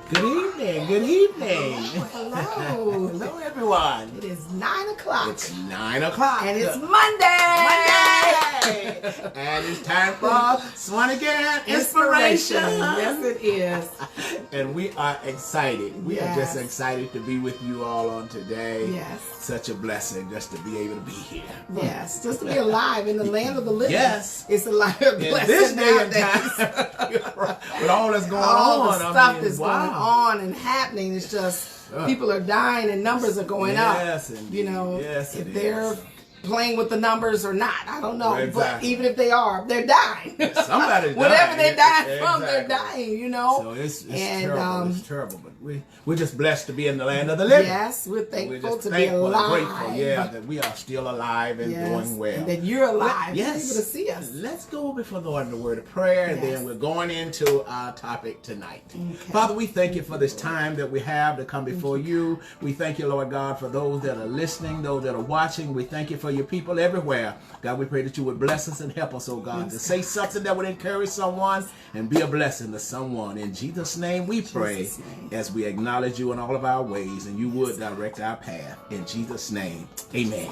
Good evening. Good evening. Hello. Hello, everyone. It is 9 o'clock. It's 9 o'clock. And it's Monday. And it's time for Swanigan Inspiration. Yes, it is. And we are excited. We are just Yes. excited to be with you all on today. Yes. Such a blessing just to be able to be here. Yes. Just to be alive in the land of the living. Yes. It's a lot of In blessing this day and nowadays. time, with all that's going All on, the stuff that's wow. going on and happening. It's just people are dying and numbers are going up. Yes, indeed. You know, Yes, if it they're is. playing with the numbers or not, I don't know. Exactly. But even if they are, they're dying. Somebody's Whatever dying. they're dying from, Exactly. they're dying. You know. So it's And, terrible. It's terrible. But we're just blessed to be in the land of the living. Yes, we're We're thankful just to be thankful alive. and grateful, yeah, that we are still alive and doing well. And that you're alive. Yes. You're able to see us. Let's go before the Lord in the word of prayer, and Yes. then we're going into our topic tonight. Okay. Father, we thank you for this time that we have to come before you. We thank you, Lord God, for those that are listening, those that are watching. We thank you for your people everywhere. God, we pray that you would bless us and help us, oh God, to say something that would encourage someone and be a blessing to someone. In Jesus' name we pray, Jesus' name. as we acknowledge you in all of our ways, and you would direct our path. In Jesus' name, amen.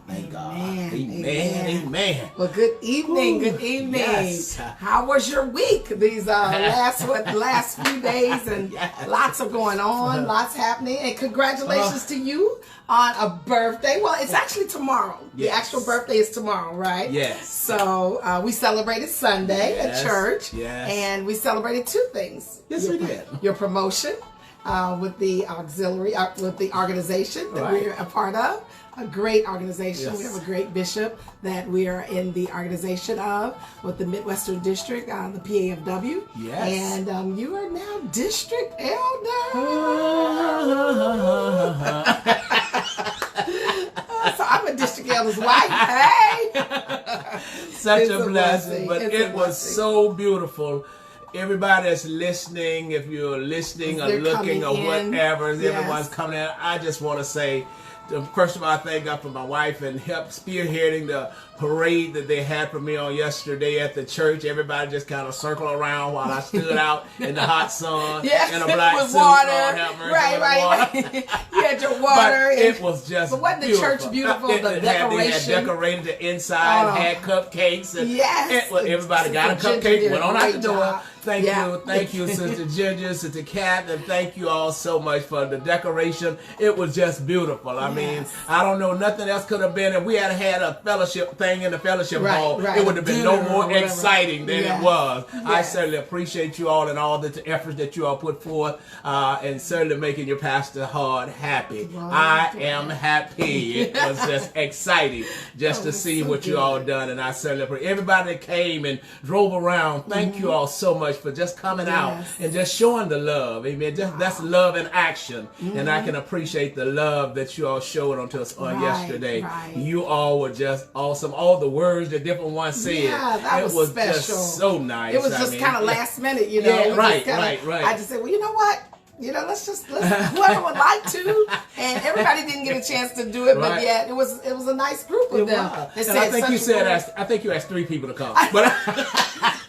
Thank God. Amen. Amen. Amen. Well, good evening. Ooh, Good evening. yes. How was your week? These last few days, and Yes. lots are going on, lots happening. And congratulations to you on a birthday. Well, it's actually tomorrow. The Yes. actual birthday is tomorrow, right? Yes. So we celebrated Sunday Yes. at church, Yes. and we celebrated two things. Yes, we did. Your promotion with the auxiliary, with the organization that Right. we're a part of. A great organization. Yes. We have a great bishop that we are in the organization of with the Midwestern District, the PAFW. Yes. And you are now district elder. So I'm a district elder's wife. Hey! Such It's a a blessing, blessing. but It's a it was blessing. so beautiful. Everybody that's listening, if you're listening or They're looking or coming in. whatever, Yes. everyone's coming in. I just want to say, first of all, I thank God for my wife and help spearheading the parade that they had for me on yesterday at the church. Everybody just kind of circled around while I stood out in the hot sun Yes, in a black with suit. water. Lord have mercy, Right, with right, water. right. You had your water. But it was just But wasn't the beautiful. church beautiful? They The had decoration. decorated the inside, Oh. had cupcakes. And Yes. everybody got a Sister Ginger cupcake, did went a on out the great door. job. Thank you, Yeah. Sister Ginger, Sister Kat, and thank you all so much for the decoration. It was just beautiful. I mean, Yes. I don't know, nothing else could have been. If we had had a fellowship thing in the fellowship Right, hall, right. it would have been no Dinner or more whatever. exciting than Yes. it was. I Yes. certainly appreciate you all and all the efforts that you all put forth, and certainly making your pastor heart happy. Well, I good. am happy. It was just exciting just to Oh, see so what you good. all done, and I certainly appreciate everybody that came and drove around. Thank you all so much for just coming out Yes. and just showing the love. Amen. That's love in action, and I can appreciate the love that you all showed onto us on Right, yesterday. right. You all were just awesome. All the words that different ones said, Yeah, that it was was special. just so nice. It was I just mean, kind of last minute, you know. Yeah, It was right, just kinda- right. I just said, well, you know what? You know, let's whoever would like to, and everybody didn't get a chance to do it, but Right. yeah, it was a nice group of It them. was. They And I said think such you said words. I think you asked 3 people to come, but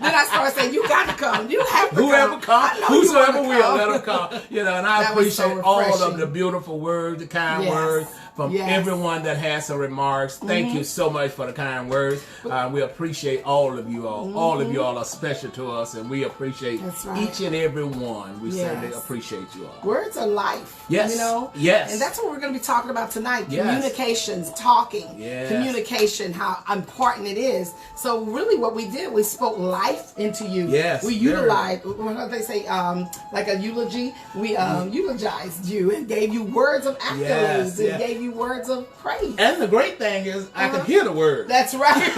Then I started saying, "You got to come. You have to whoever come. come, I know you whosoever wanna will, come." let them come. You know, and I That was so appreciate all of refreshing. the beautiful words, the kind Yes. words from Yes. everyone that has some remarks. Thank you so much for the kind words. We appreciate all of you all. All of you all are special to us, and we appreciate That's right. each and every one. We Yes. certainly appreciate you all. Words are life. Yes. You know? Yes. And that's what we're going to be talking about tonight. Yes. Communications, talking. Yes. Communication, how important it is. So really what we did, we spoke life into you. Yes, We very. utilized, what do they say, like a eulogy? We eulogized you and gave you words of accolades Yes, and yeah. gave you words of praise. And the great thing is, I could hear the words. That's right.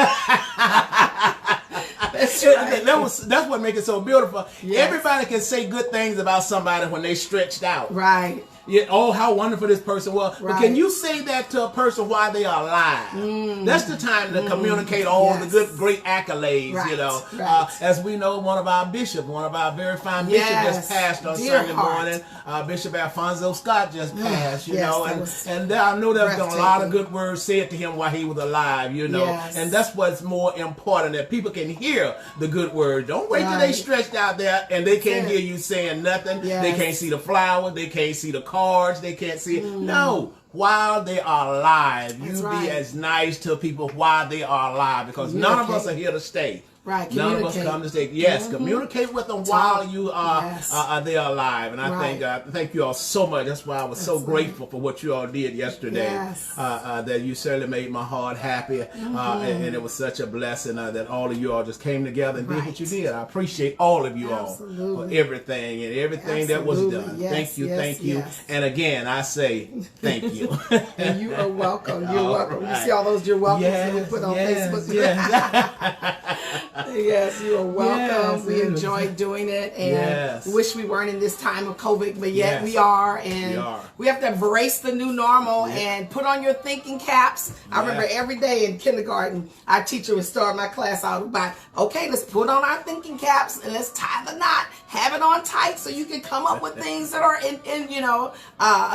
That's right. That's what makes it so beautiful. Yes. Everybody can say good things about somebody when they stretched out. Right. Yeah, oh, how wonderful this person was. Right. But can you say that to a person while they are alive? That's the time to communicate all the good, great accolades, Right. you know. Right. As we know, one of our bishops, one of our very fine bishops just passed on Dear Sunday heart. morning. Bishop Alfonso Scott just passed, you Yes, know. that was And I know there's been a lot of breathtaking. good words said to him while he was alive, you know. Yes. And that's what's more important, that people can hear the good word. Don't wait till they Right. stretched out there and they can't That's hear it. you saying nothing. Yes. They can't see the flowers. They can't see the cards. They can't see it. No. While they are alive, That's you right. be as nice to people while they are alive, because none of us are here to stay. Right, None of us communicate. come to stay. Yes, communicate with them while you are Yes. they are alive. And I thank you all so much. That's why I was so grateful for what you all did yesterday. Yes. That you certainly made my heart happy, and it was such a blessing that all of you all just came together and did what you did. I appreciate all of you all for everything and everything that was done. Yes, Thank you, yes, thank you. yes. And again, I say thank you. And you are welcome. You're All welcome. right. You see all those you're welcome that we Yes, put on yes, Facebook. yes. Yes, you are welcome. Yes, we yes. enjoy doing it, and Yes. wish we weren't in this time of COVID, but yet Yes. we are, and We are. we have to embrace the new normal and put on your thinking caps. I remember every day in kindergarten, our teacher would start my class out by, okay, let's put on our thinking caps and let's tie the knot, have it on tight so you can come up with things that are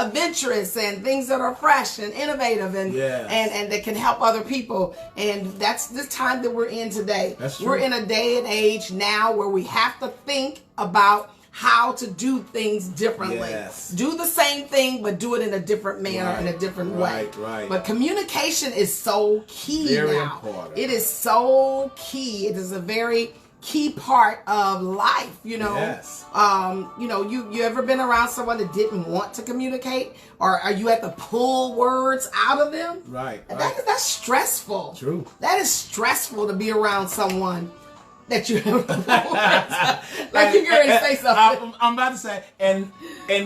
adventurous and things that are fresh and innovative and that can help other people. And that's the time that we're in today. That's true. We're in a day and age now where we have to think about how to do things differently. Yes. Do the same thing, but do it in a different manner, in a different way. Right. But communication is so key Very now. important. It is so key. It is a very key part of life, you know. Yes. You ever been around someone that didn't want to communicate, or are you at the pull words out of them? Right. And right. that's stressful. True. That is stressful to be around someone that you have like you're going to say something. I'm about to say, and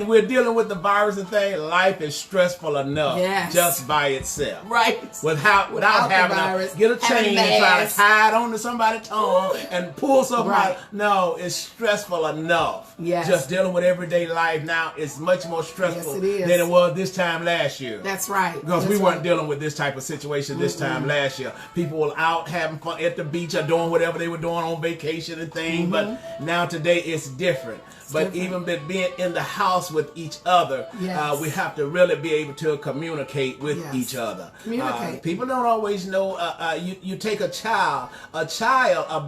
we're dealing with the virus and thing. Life is stressful enough just by itself. Right. Without having virus, to get a chain and try to tie it onto somebody's tongue and pull something out. No, it's stressful enough. Yes. Just dealing with everyday life now is much more stressful Yes, it is. than it was this time last year. That's right. Because we weren't dealing with this type of situation this time last year. People were out having fun at the beach or doing whatever they were doing on vacation and things. But now today it's different. But even being in the house with each other, we have to really be able to communicate with each other. Communicate. People don't always know. You take a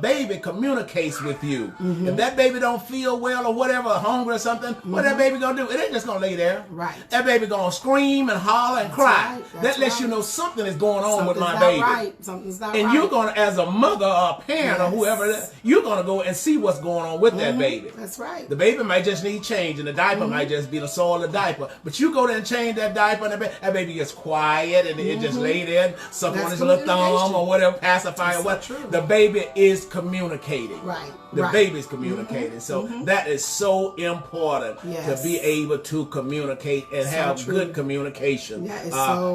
baby communicates with you. If that baby don't feel well or whatever, hungry or something, what that baby gonna do? It ain't just gonna lay there. Right. That baby gonna scream and holler and cry. Right. That lets you know something is going on with my Something's baby. not right. Something's not And right. you're gonna, as a mother or a parent or whoever, you're gonna go and see what's going on with that baby. That's right. The baby might just need change, and the diaper might just be the soil of the diaper. But you go there and change that diaper, and that baby gets quiet, and it just lay there and suck on his little thumb or whatever, pacifier or what. The baby is communicating. Right. The baby's communicating. So that is so important to be able to communicate and have good communication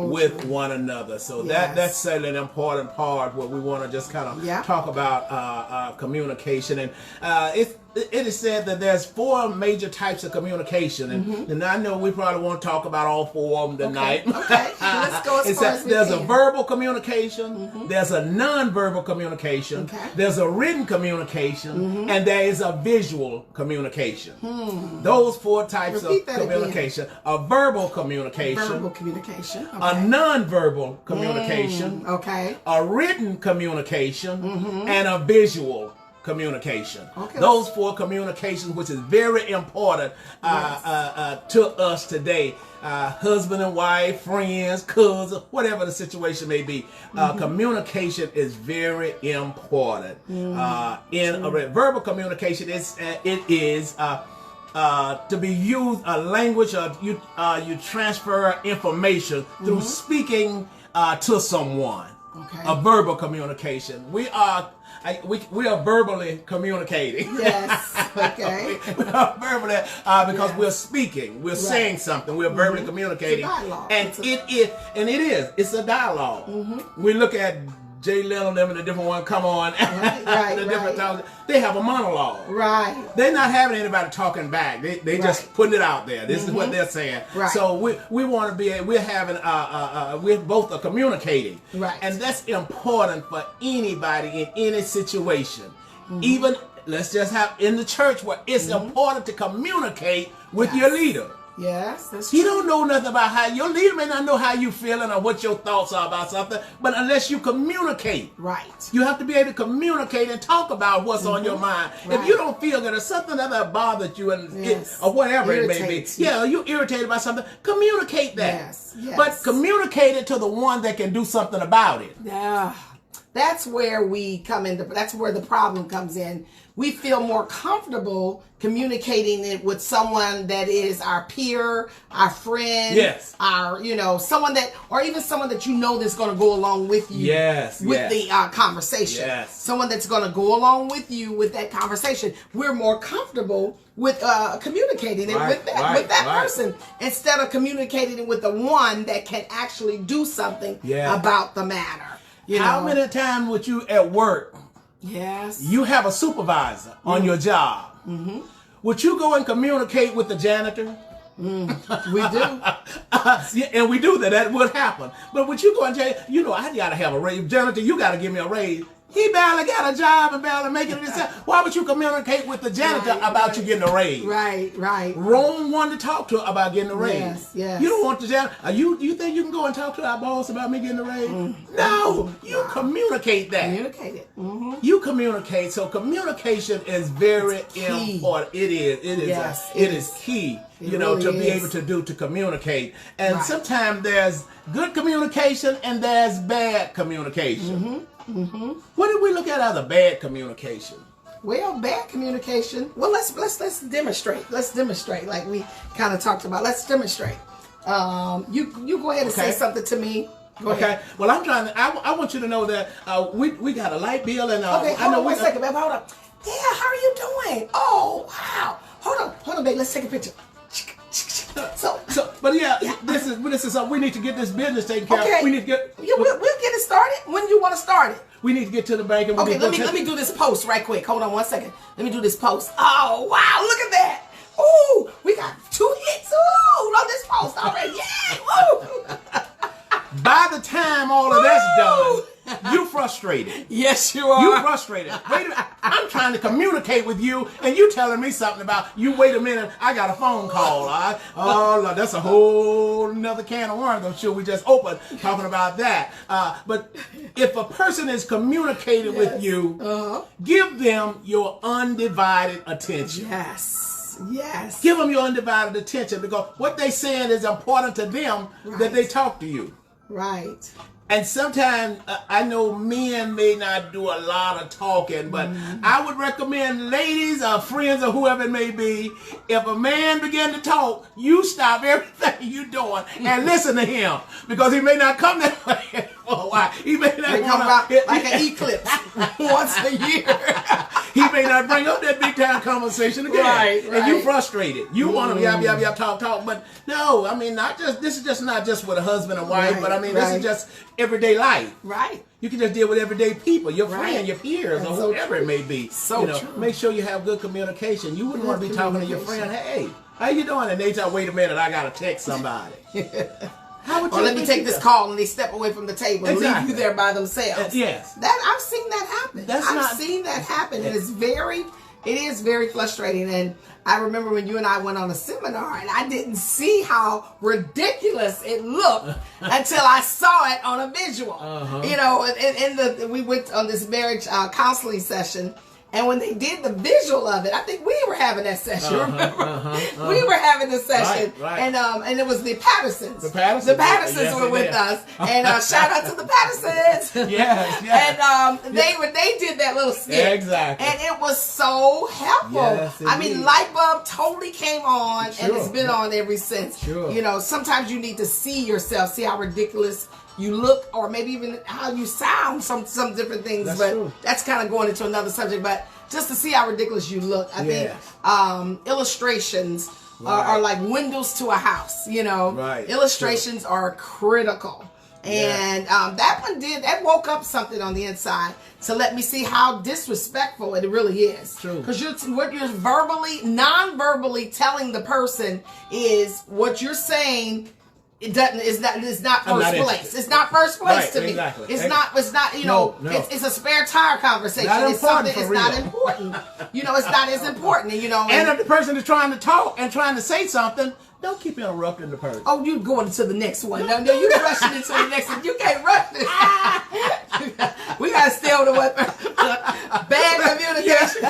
with one another. So that's certainly an important part where we want to just kind of talk about communication. And it is said that there's 4 major types of communication, and I know we probably want to talk about all 4 of them tonight. Okay, let's go as far as we There's can. a verbal communication, there's a non-verbal communication, there's a written communication, and there is a visual communication. Those 4 types of communication: a verbal communication, a non-verbal communication, a written communication, and a visual communication. Those 4 communications, which is very important to us today. Husband and wife, friends, cousins, whatever the situation may be. Communication is very important. In verbal communication, it is to be used a language of you transfer information through speaking to someone. A verbal communication. We are verbally communicating. Yes. Okay. We are verbally because we're speaking, we're saying something, we're verbally communicating, It's a dialogue. and it's a dialogue. We look at Jay Leno, them and the different one come on, right, talk, they have a monologue. Right. They're not having anybody talking back. They just putting it out there. This is what they're saying. Right. So we want to be. We're having. We're both are communicating. Right. And that's important for anybody in any situation. Even let's just have in the church where it's important to communicate with your leader. Yes, that's true. He don't know nothing about how your leader may not know how you feeling or what your thoughts are about something, but unless you communicate, right, you have to be able to communicate and talk about what's on your mind. Right. If you don't feel that there's something that bothered you and or whatever it may be, you're irritated by something, communicate that. Yes. But communicate it to the one that can do something about it. Yeah. That's where we come into. That's where the problem comes in. We feel more comfortable communicating it with someone that is our peer, our friend, our, someone that, or even someone that that's going to go along with you with the conversation. Yes. Someone that's going to go along with you with that conversation. We're more comfortable with communicating it with that person instead of communicating it with the one that can actually do something about the matter. How many times would you at work? Yes. You have a supervisor on your job. Would you go and communicate with the janitor? We do. And we do that. That would happen. But would you go and say, I got to have a raise. Janitor, you got to give me a raise. He barely got a job and barely making it himself. Why would you communicate with the janitor about you getting a raise? Right. Wrong one to talk to about getting a raise. Yes. You don't want the janitor. You think you can go and talk to our boss about me getting a raise? No. You communicate that. Communicate it. You communicate. So communication is very important. It is. It is key. To be able to communicate. And sometimes there's good communication and there's bad communication. What did we look at as a bad communication? Well, bad communication. Well, let's demonstrate. Let's demonstrate, like we kind of talked about. Let's demonstrate. You go ahead and say something to me. Go ahead. Well, I'm trying. I want you to know that we got a light bill and hold on one second, babe. Hold on. Yeah, how are you doing? Oh, wow. Hold on, babe. Let's take a picture. This is we need to get this business taken care of. Okay. We need to get. We'll get it started. When do you want to start it? We need to get to the bank. And let me do this post right quick. Hold on one second. Let me do this post. Oh wow! Look at that. Ooh, we got 2 hits. Ooh, on this post already. Yeah. Woo. By the time all of that's done, you're frustrated. Yes, you are. You're frustrated. Wait a minute. I'm trying to communicate with you, and you telling me something about you. Wait a minute. I got a phone call. Oh, Lord, that's a whole nother can of worms. I'm sure we just opened talking about that. But if a person is communicating with you, give them your undivided attention. Yes. Give them your undivided attention because what they saying is important to them that they talk to you. Right. And sometimes I know men may not do a lot of talking, but I would recommend ladies or friends or whoever it may be, if a man begin to talk, you stop everything you're doing and listen to him because he may not come that way for a while. He may not come out like an eclipse once a year. He may not bring up that big time conversation again. Right. And you frustrated. You want to yap, talk. But no, I mean, this is just not just with a husband and wife, but I mean, this is just everyday life. Right. You can just deal with everyday people, your friend, your peers, or whoever it may be. True. Make sure you have good communication. You wouldn't want to be talking to your friend, hey, how you doing? And they tell, wait a minute, I got to text somebody. Or let me take this call, and they step away from the table and leave you there by themselves. Yes. I've seen that happen. I've seen that happen. It is very frustrating. And I remember when you and I went on a seminar, and I didn't see how ridiculous it looked until I saw it on a visual. We went on this marriage counseling session. And when they did the visual of it, I think we were having that session. We were having the session, right. And it was the Pattersons. The Pattersons were with us, and shout out to the Pattersons. Yes. And they did that little skit, exactly, and it was so helpful. Yes, I mean, light bulb totally came on, and it's been on ever since. Sure. Sometimes you need to see yourself, see how ridiculous you look, or maybe even how you sound, some different things. That's true. That's kind of going into another subject. But just to see how ridiculous you look, I think illustrations are like windows to a house. Right. Illustrations are critical. And that woke up something on the inside to let me see how disrespectful it really is. True. Because what you're non-verbally telling the person is what you're saying. It's not first place. It's not first place to me. Exactly. It's not. You know, No. it's a spare tire conversation. It's something. It's not important. You know, it's not as important. You know, and if the person is trying to talk and trying to say something, don't keep interrupting the person. Oh, you going to the next one? No, you're rushing into the next one. You can't rush this. We gotta stay on the weapon. Bad communication.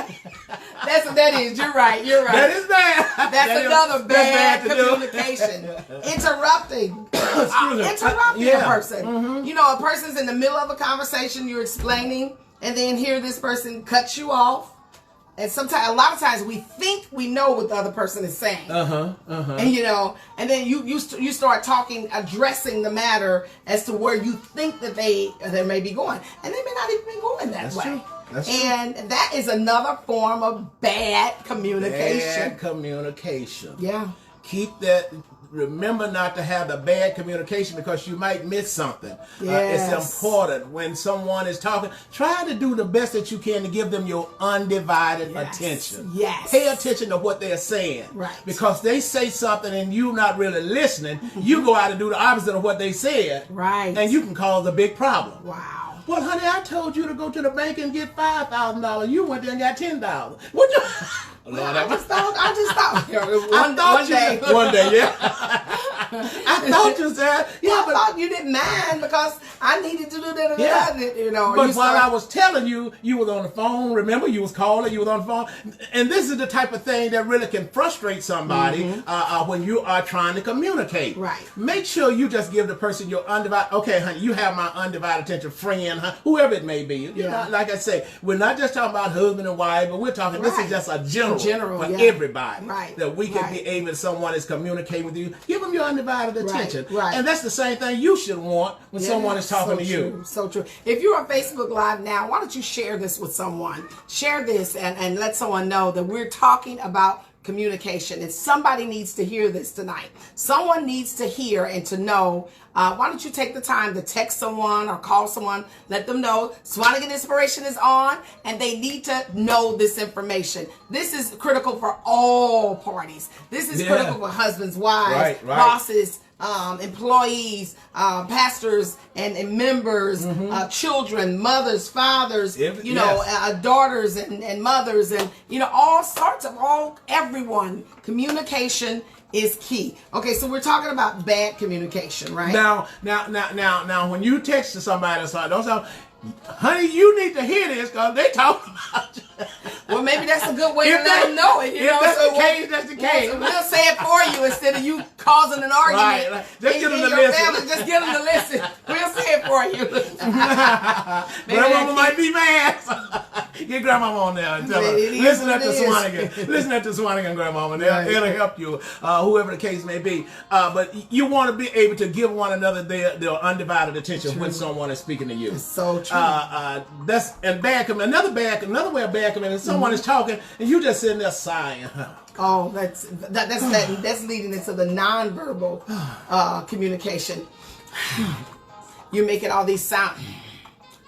That's what that is. You're right. That is bad. That's another bad communication. Interrupting a person. Mm-hmm. You know, a person's in the middle of a conversation, you're explaining, and then here this person cuts you off. And a lot of times we think we know what the other person is saying. And you know, and then you start talking, addressing the matter as to where you think that they may be going, and they may not even be going that way. True. That's true. And that is another form of bad communication. Bad communication. Yeah. Keep that. Remember not to have the bad communication because you might miss something. Yes. It's important when someone is talking. Try to do the best that you can to give them your undivided attention. Yes. Pay attention to what they're saying. Right. Because they say something and you're not really listening, you go out and do the opposite of what they said. Right. And you can cause a big problem. Wow. Well, honey, I told you to go to the bank and get $5,000. You went there and got $10,000. What you? I just thought. One day, yeah. I thought you said, yeah, but I thought you didn't mind because I needed to do that. Yeah. You know. But while I was telling you, you was on the phone. Remember, you was calling. You was on the phone, and this is the type of thing that really can frustrate somebody when you are trying to communicate. Right. Make sure you just give the person your undivided. Okay, honey, you have my undivided attention, friend, whoever it may be. You know, like I say, we're not just talking about husband and wife, but we're talking. This is just a general for everybody. Right. That we can be able, if someone is communicating with you, give them your undivided attention. Right. And that's the same thing you should want when someone is talking to you. So true. If you're on Facebook Live now, why don't you share this with someone? Share this and let someone know that we're talking about communication, and somebody needs to hear this tonight. Someone needs to hear and to know. Why don't you take the time to text someone or call someone, let them know Swanigan Inspiration is on, and they need to know this information. This is critical for all parties. This is critical for husbands, wives, bosses, employees, pastors and members, children, mothers, fathers, daughters and mothers, and all sorts of everyone. Communication is key. Okay, so we're talking about bad communication, right? Now, when you text to somebody, don't say, honey, you need to hear this because they talking about you. Well, maybe that's a good way to let them know it. That's the case. We'll say it for you instead of you causing an argument. Right. Just get them to listen. Just get them to listen. We'll say it for you. Grandmama might be mad. Get grandmama on there and tell her. Listen at the Swanigan. Listen at the Swanigan, grandmama. It'll help you, whoever the case may be. But you want to be able to give one another their undivided attention when someone is speaking to you. It's so true. That's and bad. Another way of bad communication. Someone is talking and you just sitting there sighing. Oh, that's leading into the nonverbal communication. You're making all these sounds,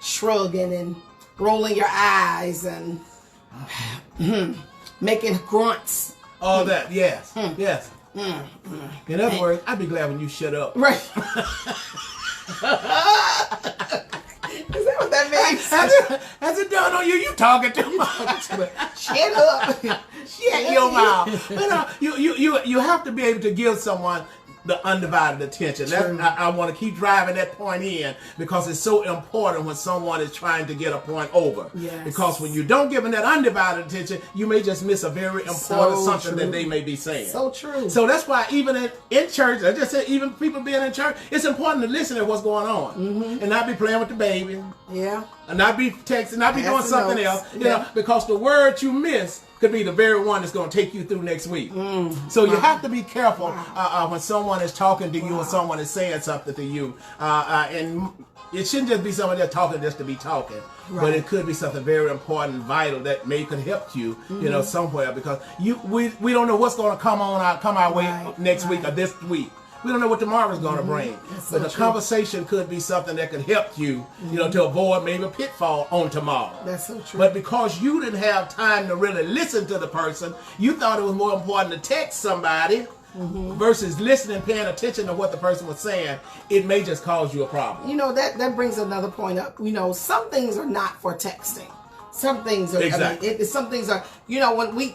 shrugging and rolling your eyes and making grunts. All that, yes. In other words, I'd be glad when you shut up. Right. Is that what that means? Has it done on you? You talking too much. Shut up. Shut your mouth. You have to be able to give someone the undivided attention. I want to keep driving that point in because it's so important when someone is trying to get a point over. Yes. Because when you don't give them that undivided attention, you may just miss a very important something that they may be saying. So true. So that's why even in church, I just said even people being in church, it's important to listen to what's going on and not be playing with the baby. Yeah. And not be texting, not be doing something else. You know, because the word you miss could be the very one that's going to take you through next week. So you have to be careful when someone is talking to you or someone is saying something to you. And it shouldn't just be someone that's talking just to be talking. Right. But it could be something very important, vital that may could help you, somewhere because we don't know what's going to come our way next week or this week. We don't know what tomorrow's going to bring. That's But so the true. conversation could be something that could help you, to avoid maybe a pitfall on tomorrow. That's so true. But because you didn't have time to really listen to the person, you thought it was more important to text somebody versus listening, paying attention to what the person was saying. It may just cause you a problem. That brings another point up. Some things are not for texting. Some things are, Exactly. some things are,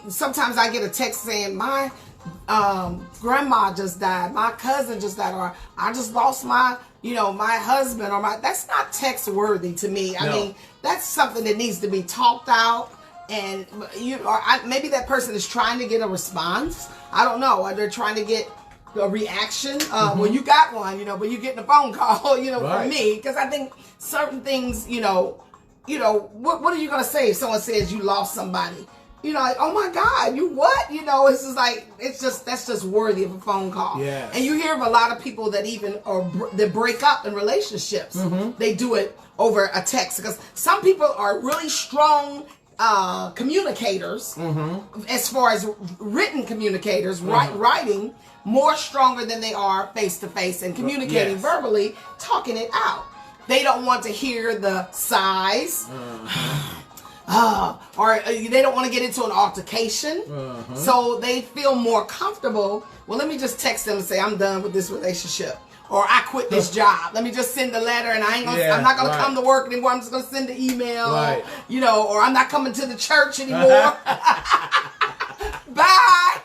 sometimes I get a text saying, my grandma just died, my cousin just died, or I just lost my husband, that's not text worthy to me. I mean, that's something that needs to be talked out, and maybe that person is trying to get a response. I don't know. Or they're trying to get a reaction. Well, you got one, but you're getting a phone call, from me, because I think certain things, what are you going to say if someone says you lost somebody? Like, oh my God, you what? It's just like, that's just worthy of a phone call. Yes. And you hear of a lot of people that that break up in relationships. They do it over a text, because some people are really strong communicators, as far as written communicators, writing more stronger than they are face to face and communicating verbally, talking it out. They don't want to hear the sighs. Or they don't want to get into an altercation. So they feel more comfortable. Well, let me just text them and say, I'm done with this relationship. Or I quit this job. Let me just send a letter, and I'm not going to come to work anymore. I'm just going to send an email. Or I'm not coming to the church anymore. Bye.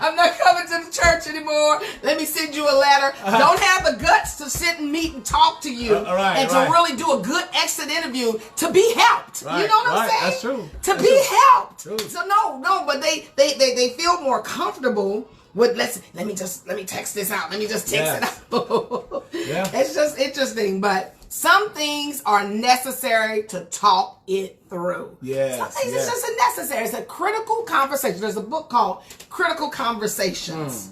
I'm not coming to the church anymore. Let me send you a letter. Don't have the guts to sit and meet and talk to you and to really do a good exit interview to be helped. You know what I'm saying? That's true. To be helped. True. So no, but they feel more comfortable with let me text this out. Let me just text it out. It's just interesting, but some things are necessary to talk it through. Some things it's just necessary. It's a critical conversation. There's a book called Critical Conversations.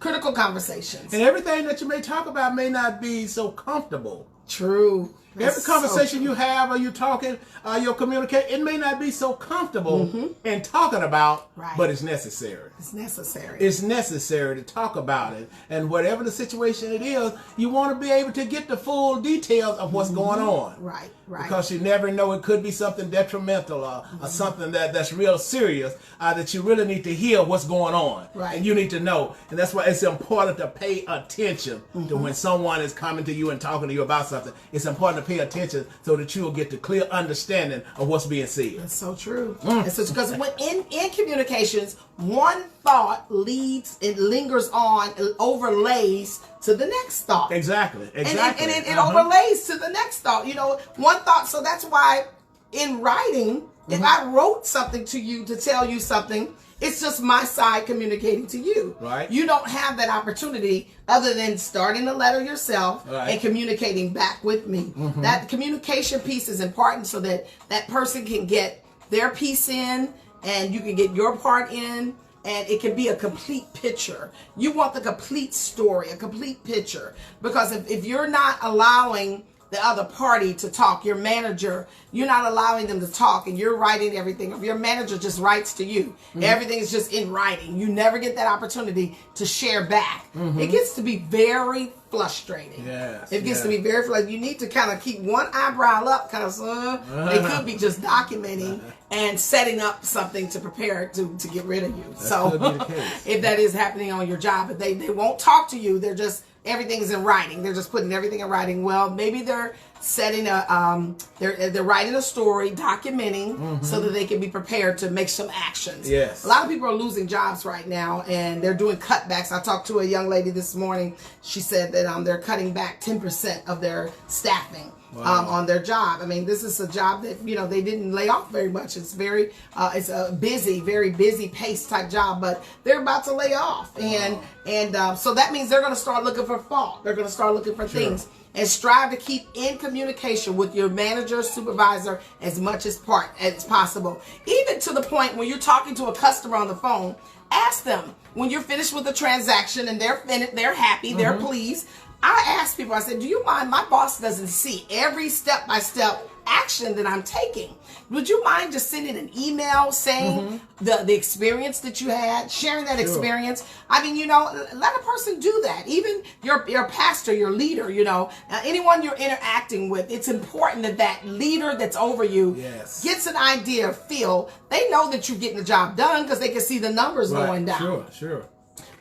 Critical Conversations. And everything that you may talk about may not be so comfortable. True. Every conversation you have, or you talking, you're communicating, it may not be so comfortable in talking about, but it's necessary. It's necessary. It's necessary to talk about it. And whatever the situation it is, you want to be able to get the full details of what's going on. Right. Because you never know, it could be something detrimental or something that's real serious, that you really need to hear what's going on. And you need to know. And that's why it's important to pay attention to when someone is coming to you and talking to you about something. It's important to pay attention so that you will get the clear understanding of what's being said. That's so true. Because when in communications, one thought lingers on, it overlays to the next thought. Exactly. And it overlays to the next thought. One thought. So that's why in writing, if I wrote something to you to tell you something, it's just my side communicating to you. You don't have that opportunity other than starting the letter yourself and communicating back with me. That communication piece is important so that that person can get their piece in and you can get your part in. And it can be a complete picture. You want the complete story, a complete picture. Because if you're not allowing the other party to talk, your manager, you're not allowing them to talk and you're writing everything. If your manager just writes to you, everything is just in writing. You never get that opportunity to share back. It gets to be very frustrating. It gets to be very frustrating. You need to kind of keep one eyebrow up because they could be just documenting and setting up something to prepare to get rid of you. So if that is happening on your job, but they won't talk to you, they're just, everything's in writing. They're just putting everything in writing. Well, maybe they're setting they're writing a story, documenting so that they can be prepared to make some actions. A lot of people are losing jobs right now and they're doing cutbacks. I talked to a young lady this morning. She said that they're cutting back 10% of their staffing. On their job. I mean, this is a job that, they didn't lay off very much. It's it's a busy, very busy pace type job, but they're about to lay off. And so that means they're going to start looking for fault. They're going to start looking for things and strive to keep in communication with your manager, supervisor as much as possible. Even to the point when you're talking to a customer on the phone, ask them when you're finished with the transaction and they're happy, they're pleased. I ask people, I said, do you mind, my boss doesn't see every step-by-step action that I'm taking. Would you mind just sending an email saying the experience that you had, sharing that experience? I mean, let a person do that. Even your pastor, your leader, anyone you're interacting with, it's important that that leader that's over you gets an idea, feel. They know that you're getting the job done because they can see the numbers going down. Sure.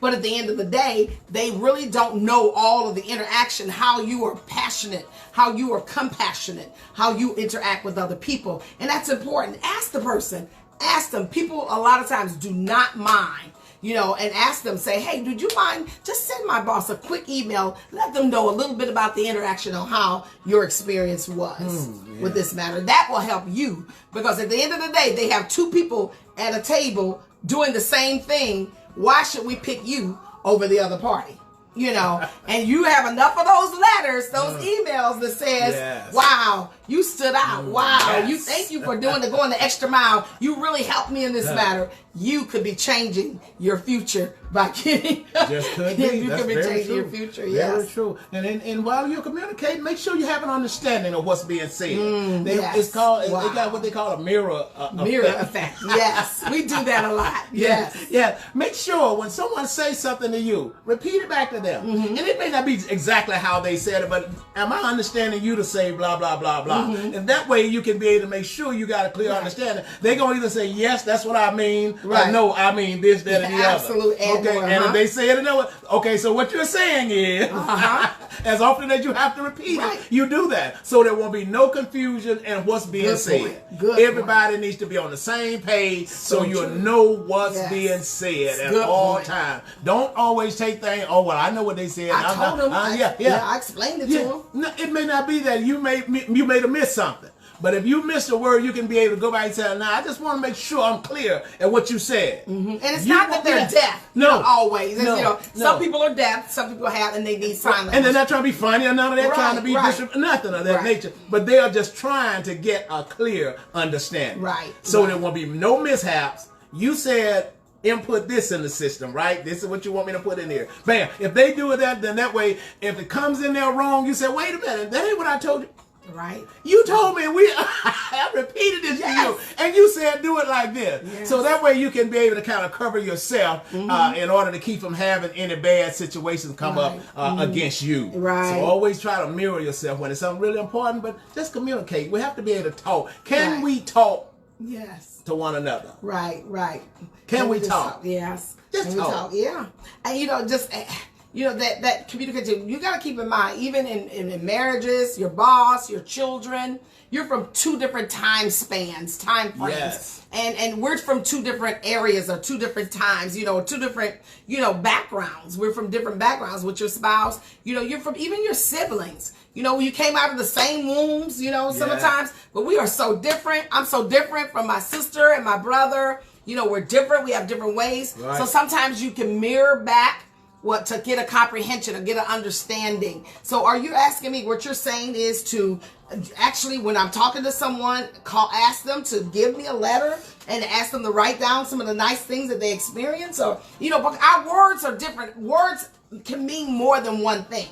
But at the end of the day, they really don't know all of the interaction, how you are passionate, how you are compassionate, how you interact with other people. And that's important. Ask the person. Ask them. People a lot of times do not mind, and ask them, say, hey, would you mind just send my boss a quick email, let them know a little bit about the interaction on how your experience was with this matter. That will help you, because at the end of the day, they have two people at a table doing the same thing. Why should we pick you over the other party? And you have enough of those letters, those emails that says, wow, you stood out. Wow, you thank you for going the extra mile. You really helped me in this matter. You could be changing your future by getting. Just could be. You could be changing your future. Very true. And while you're communicating, make sure you have an understanding of what's being said. It's called. They got what they call a mirror effect. Yes, we do that a lot. Yes. Yeah. Make sure when someone says something to you, repeat it back to them. And it may not be exactly how they said it, but am I understanding you to say blah blah blah blah? And that way you can be able to make sure you got a clear understanding. They're gonna either say yes, that's what I mean. Right. No, I mean this, that, and the absolute other. Okay, and if they say it another, okay, so what you're saying is, as often as you have to repeat it, you do that. So there won't be no confusion in what's being said. Everybody needs to be on the same page so you'll know what's being said at all times. Don't always take things, oh, well, I know what they said. I told them. I explained it to them. No, it may not be that you may have missed something. But if you missed a word, you can be able to go back and say, "Now, I just want to make sure I'm clear at what you said." And it's not that they're deaf. No, always. Some people are deaf. Some people have, and they need sign language. And they're not trying to be funny or none of that. Trying to be nothing of that nature. But they are just trying to get a clear understanding. So there won't be no mishaps. You said, input this in the system, right? This is what you want me to put in here. Bam. If they do that, then that way, if it comes in there wrong, you say, "Wait a minute, that ain't what I told you." Right. You told me I repeated this to you, and you said do it like this. So that way you can be able to kind of cover yourself in order to keep from having any bad situations come up against you. So always try to mirror yourself when it's something really important, but just communicate. We have to be able to talk. Can we talk to one another? Right. Can we talk? Yes. Just talk. Yeah. And that communication, you got to keep in mind, even in marriages, your boss, your children, you're from two different time frames. And we're from two different areas or two different times, two different, backgrounds. We're from different backgrounds with your spouse. You're from even your siblings. You came out of the same wombs, sometimes, but we are so different. I'm so different from my sister and my brother. We're different. We have different ways. So sometimes you can mirror back to get a comprehension or get an understanding. So are you asking me, what you're saying is to actually, when I'm talking to someone, ask them to give me a letter and ask them to write down some of the nice things that they experience? Or, but our words are different. Words can mean more than one thing.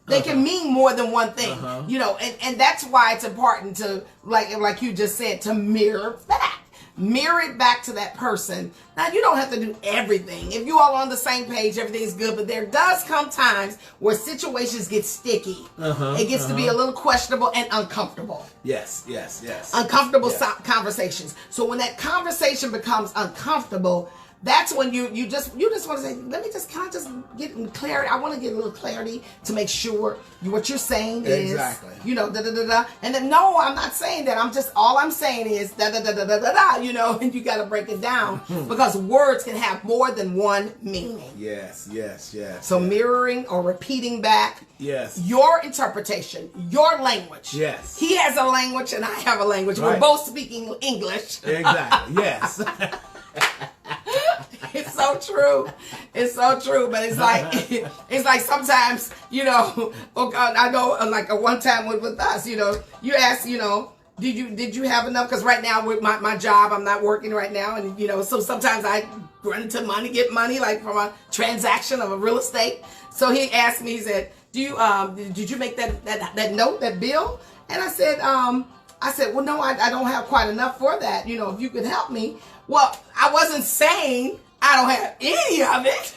They can mean more than one thing, and that's why it's important to, like you just said, to mirror back. Mirror it back to that person. Now, you don't have to do everything. If you all on the same page, everything's good. But there does come times where situations get sticky. It gets to be a little questionable and uncomfortable. Yes. Uncomfortable conversations. So when that conversation becomes uncomfortable, that's when you just want to say, let me just kind of just get clarity. I want to get a little clarity to make sure what you're saying is, And then, no, I'm not saying that. All I'm saying is and you got to break it down because words can have more than one meaning. Yes. So mirroring or repeating back. Yes. Your interpretation, your language. Yes. He has a language and I have a language. We're both speaking English. Exactly. Yes. It's so true. It's so true. But it's like sometimes, I know like one time with us, you ask, did you have enough? Because right now with my job, I'm not working right now. And, so sometimes I run into get money, like from a transaction of a real estate. So he asked me, he said, did you make that note, that bill? And I said, well, no, I don't have quite enough for that. You know, if you could help me. Well, I wasn't saying I don't have any of it.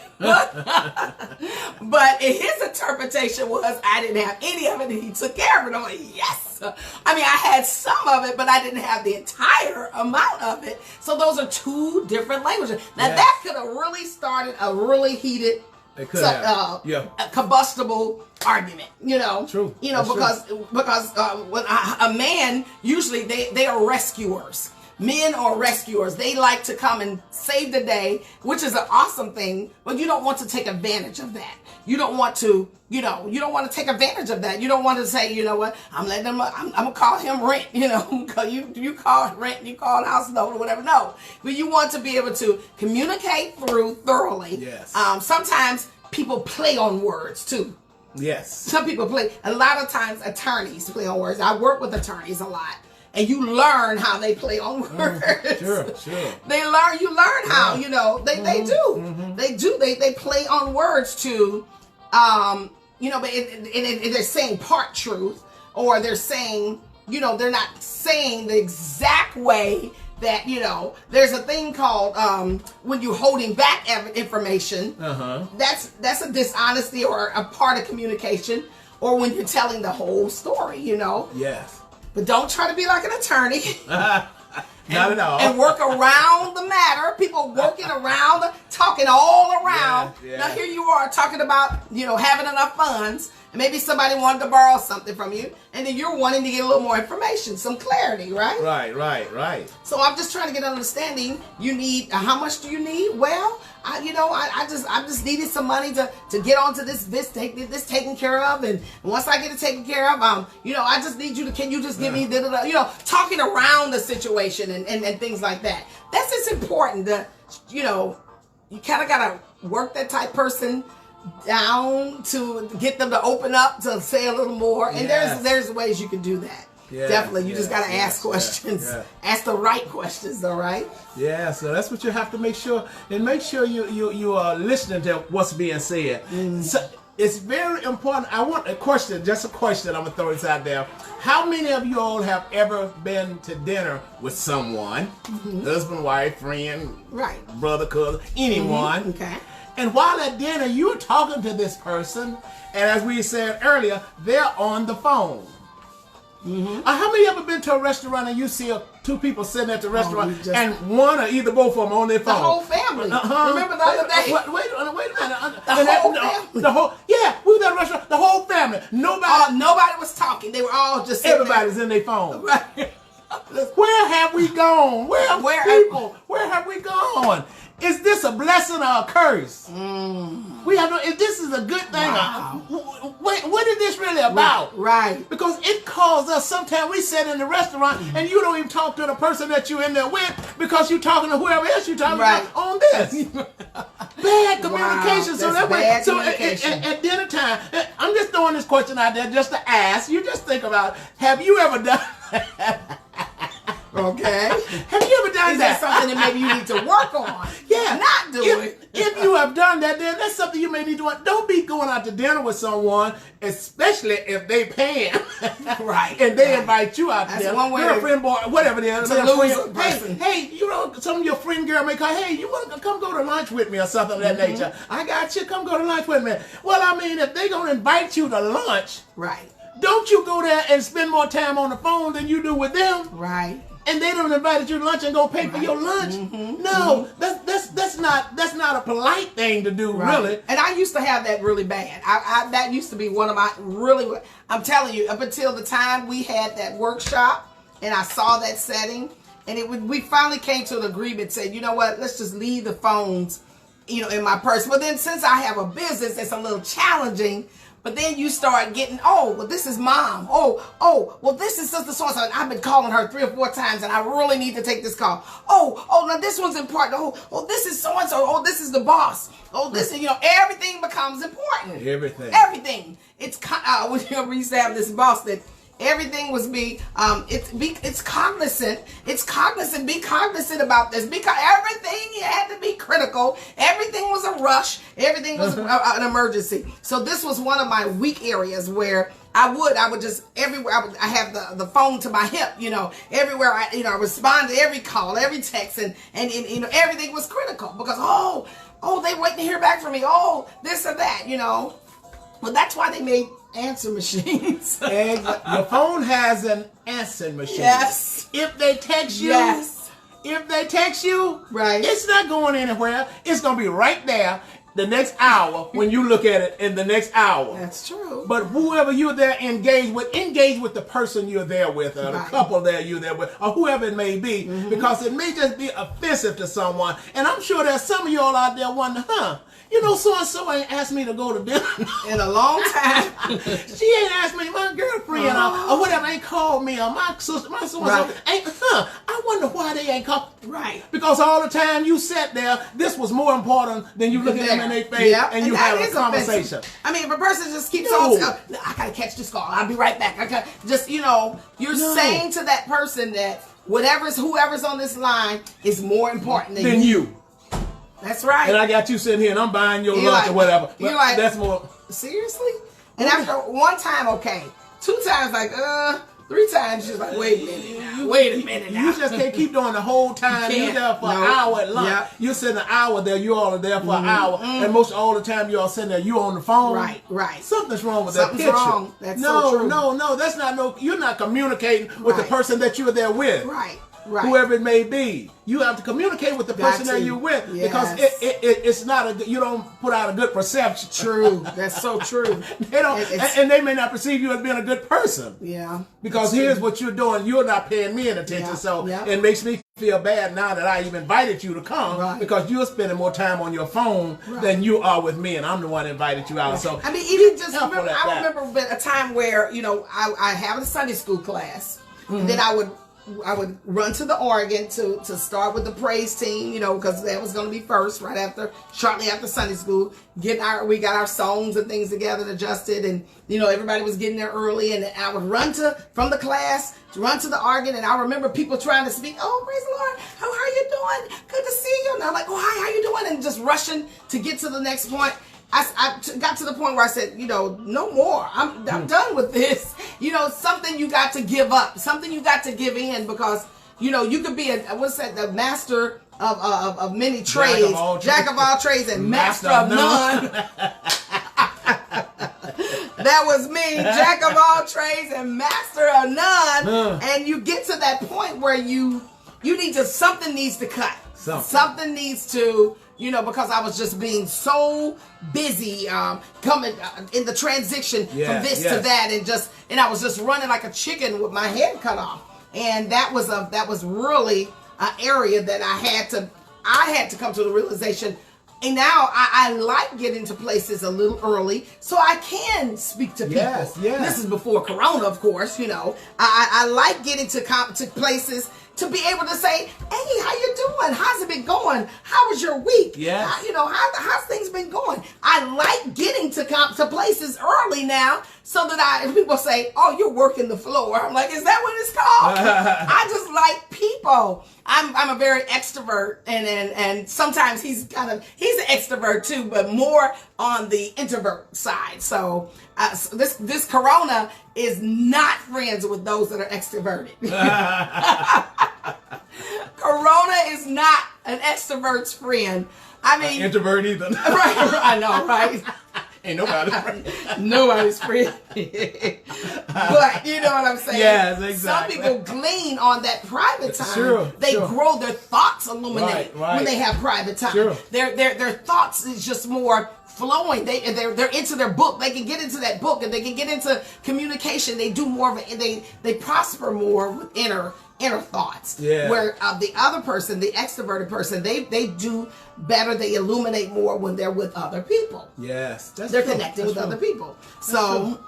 But his interpretation was I didn't have any of it and he took care of it. I'm like, yes. I mean, I had some of it, but I didn't have the entire amount of it. So those are two different languages. Now that could have really started a really heated, a combustible argument, you know. True. You know, because when a man, usually they are rescuers. Men are rescuers. They like to come and save the day, which is an awesome thing, but you don't want to take advantage of that. You don't want to, you don't want to take advantage of that. You don't want to say, you know what, I'm gonna call him rent, you know, you call rent, you call house note or whatever. No, but you want to be able to communicate through thoroughly. Yes. Sometimes people play on words too. Yes. Some people play. A lot of times attorneys play on words. I work with attorneys a lot. And you learn how they play on words. Sure. You learn how, you know, they do. They do. They play on words to, you know, but they're saying part truth, or they're saying, you know, they're not saying the exact way that, you know, there's a thing called when you're holding back information. That's a dishonesty or a part of communication, or when you're telling the whole story, you know. Yes. But don't try to be like an attorney. Not at all. And work around the matter. People working around, talking all around. Yeah. Now here you are talking about, you know, having enough funds. And maybe somebody wanted to borrow something from you. And then you're wanting to get a little more information, some clarity, right? Right. So I'm just trying to get an understanding. You need, how much do you need? Well, I just needed some money to get onto this taken care of, and once I get it taken care of, you know, I just need you to, can you just give me, you know, talking around the situation and things like that. That's just important to, you know, you kind of got to work that type person down to get them to open up, to say a little more, and there's ways you can do that. Definitely. You just got to ask questions. Ask the right questions, all right? Yeah, so that's what you have to make sure. And make sure you are listening to what's being said. So it's very important. I want a question, just a question. I'm going to throw this out there. How many of you all have ever been to dinner with someone, husband, wife, friend, brother, cousin, anyone? Okay. And while at dinner, you're talking to this person, and as we said earlier, they're on the phone. How many ever been to a restaurant and you see two people sitting at the restaurant and one or either both of them on their phone? The whole family. Remember the other day? Wait a minute. The whole family. We were at a restaurant. The whole family. Nobody was talking. They were all just sitting everybody's there. in their phone. Right. Where have we gone? Where have we gone? Is this a blessing or a curse? We have no. If this is a good thing, what is this really about? Right. Because it calls us. Sometimes we sit in the restaurant and you don't even talk to the person that you're in there with because you're talking to whoever else you're talking to on this. Bad communication. So that way. So at dinner time, I'm just throwing this question out there just to ask. You just think about: have you ever done that? Okay. Have you ever done that? Is that something that maybe you need to work on? Not doing. If you have done that, then that's something you may need to do. Don't be going out to dinner with someone, especially if they paying. And they invite you out to dinner. One way girlfriend, boy, whatever it is. To lose a person. Hey, you know, some of your friend girl may call, hey, you want to come go to lunch with me or something of that nature? I got you. Come go to lunch with me. Well, I mean, if they going to invite you to lunch, don't you go there and spend more time on the phone than you do with them. And they don't invite you to lunch and go pay for your lunch. No, that's not a polite thing to do, really. And I used to have that really bad. That used to be one of my really. I'm telling you, up until the time we had that workshop and I saw that setting, and we finally came to an agreement. Said, you know what? Let's just leave the phones, you know, in my purse. But then since I have a business, it's a little challenging. But then you start getting, well, this is mom. Well, this is sister so-and-so. And I've been calling her 3 or 4 times, and I really need to take this call. Now this one's important. This is so-and-so. This is the boss. This is, you know, everything becomes important. Everything. It's, we used to have this boss that Everything was it's cognizant. It's cognizant. Be cognizant about this, because everything had to be critical. Everything was a rush. Everything was an emergency. So this was one of my weak areas where I would just everywhere. I have the phone to my hip, everywhere. I respond to every call, every text, and everything was critical because they waiting to hear back from me. Oh, this or that, Well, that's why they made answer machines. Your phone has an answering machine. Yes. If they text you, right, it's not going anywhere. It's going to be right there the next hour when you look at it in the next hour. That's true. But whoever you're there engage with the person you're there with, or the couple there you're there with, or whoever it may be, because it may just be offensive to someone. And I'm sure there's some of y'all out there wondering, so-and-so ain't asked me to go to dinner in a long time. She ain't asked me, my girlfriend or whatever ain't called me, or my sister, my so-and-so ain't, I wonder why they ain't called. Right. Because all the time you sat there, this was more important than you looking at them in their face and you have a conversation. Offensive. I mean, if a person just keeps on, I gotta catch this call, I'll be right back. You're saying to that person that whoever's on this line is more important than you. That's right. And I got you sitting here and I'm buying your lunch or whatever. You're like, that's more. Seriously? And after one time, okay. 2 times, 3 times, she's like, wait a minute now. You just can't keep doing the whole time. You're there for an hour at lunch. Yep. You're sitting an hour there. You all are there for an hour. And most all the time you all sitting there, you on the phone. Right. Something's wrong with that picture. Something's wrong. That's so true. No. That's not you're not communicating with the person that you're there with. Right. Whoever it may be, you have to communicate with the person that you're with, because it's not you don't put out a good perception. True, that's so true. They don't, and they may not perceive you as being a good person. Yeah, because here's what you're doing: you're not paying me any attention, so it makes me feel bad now that I even invited you to come, because you're spending more time on your phone than you are with me, and I'm the one that invited you out. So I mean, even just I remember a time where I have a Sunday school class, and then I would run to the organ to start with the praise team, because that was going to be first, shortly after Sunday school. We got our songs and things together and adjusted, and everybody was getting there early, and I would run from the class to run to the organ, and I remember people trying to speak. Oh, praise the Lord! How are you doing? Good to see you. And I'm like, oh, hi, how you doing? And just rushing to get to the next point. I got to the point where I said, no more. I'm done with this. Something you got to give up. Something you got to give in, because, you could be the master of many trades. Jack of all trades and master of none. That was me, jack of all trades and master of none. And you get to that point where you need to, something needs to cut. Something needs to, because I was just being so busy coming in the transition from this to that, and I was just running like a chicken with my head cut off. And that was really an area that I had to come to the realization. And now I like getting to places a little early so I can speak to people. Yes. This is before Corona, of course. I like getting to places to be able to say, hey, how you doing? How's it been going? How was your week? Yes. How's things been going? I like getting to places early now so that people say, oh, you're working the floor. I'm like, is that what it's called? I just like people. I'm a very extrovert, and sometimes he's an extrovert too, but more on the introvert side. So this Corona is not friends with those that are extroverted. Corona is not an extrovert's friend. I mean, introvert either. Right, I know, right? Ain't nobody's friend. Nobody's friend. But you know what I'm saying? Yes, exactly. Some people glean on that private time. Sure, they grow, their thoughts illuminate when they have private time. Sure. Their thoughts is just more flowing. They're into their book. They can get into that book, and they can get into communication. They do more of it. They prosper more with inner thoughts. Yeah. Where the other person, the extroverted person, they do better. They illuminate more when they're with other people. Yes, they're connecting with other people. So,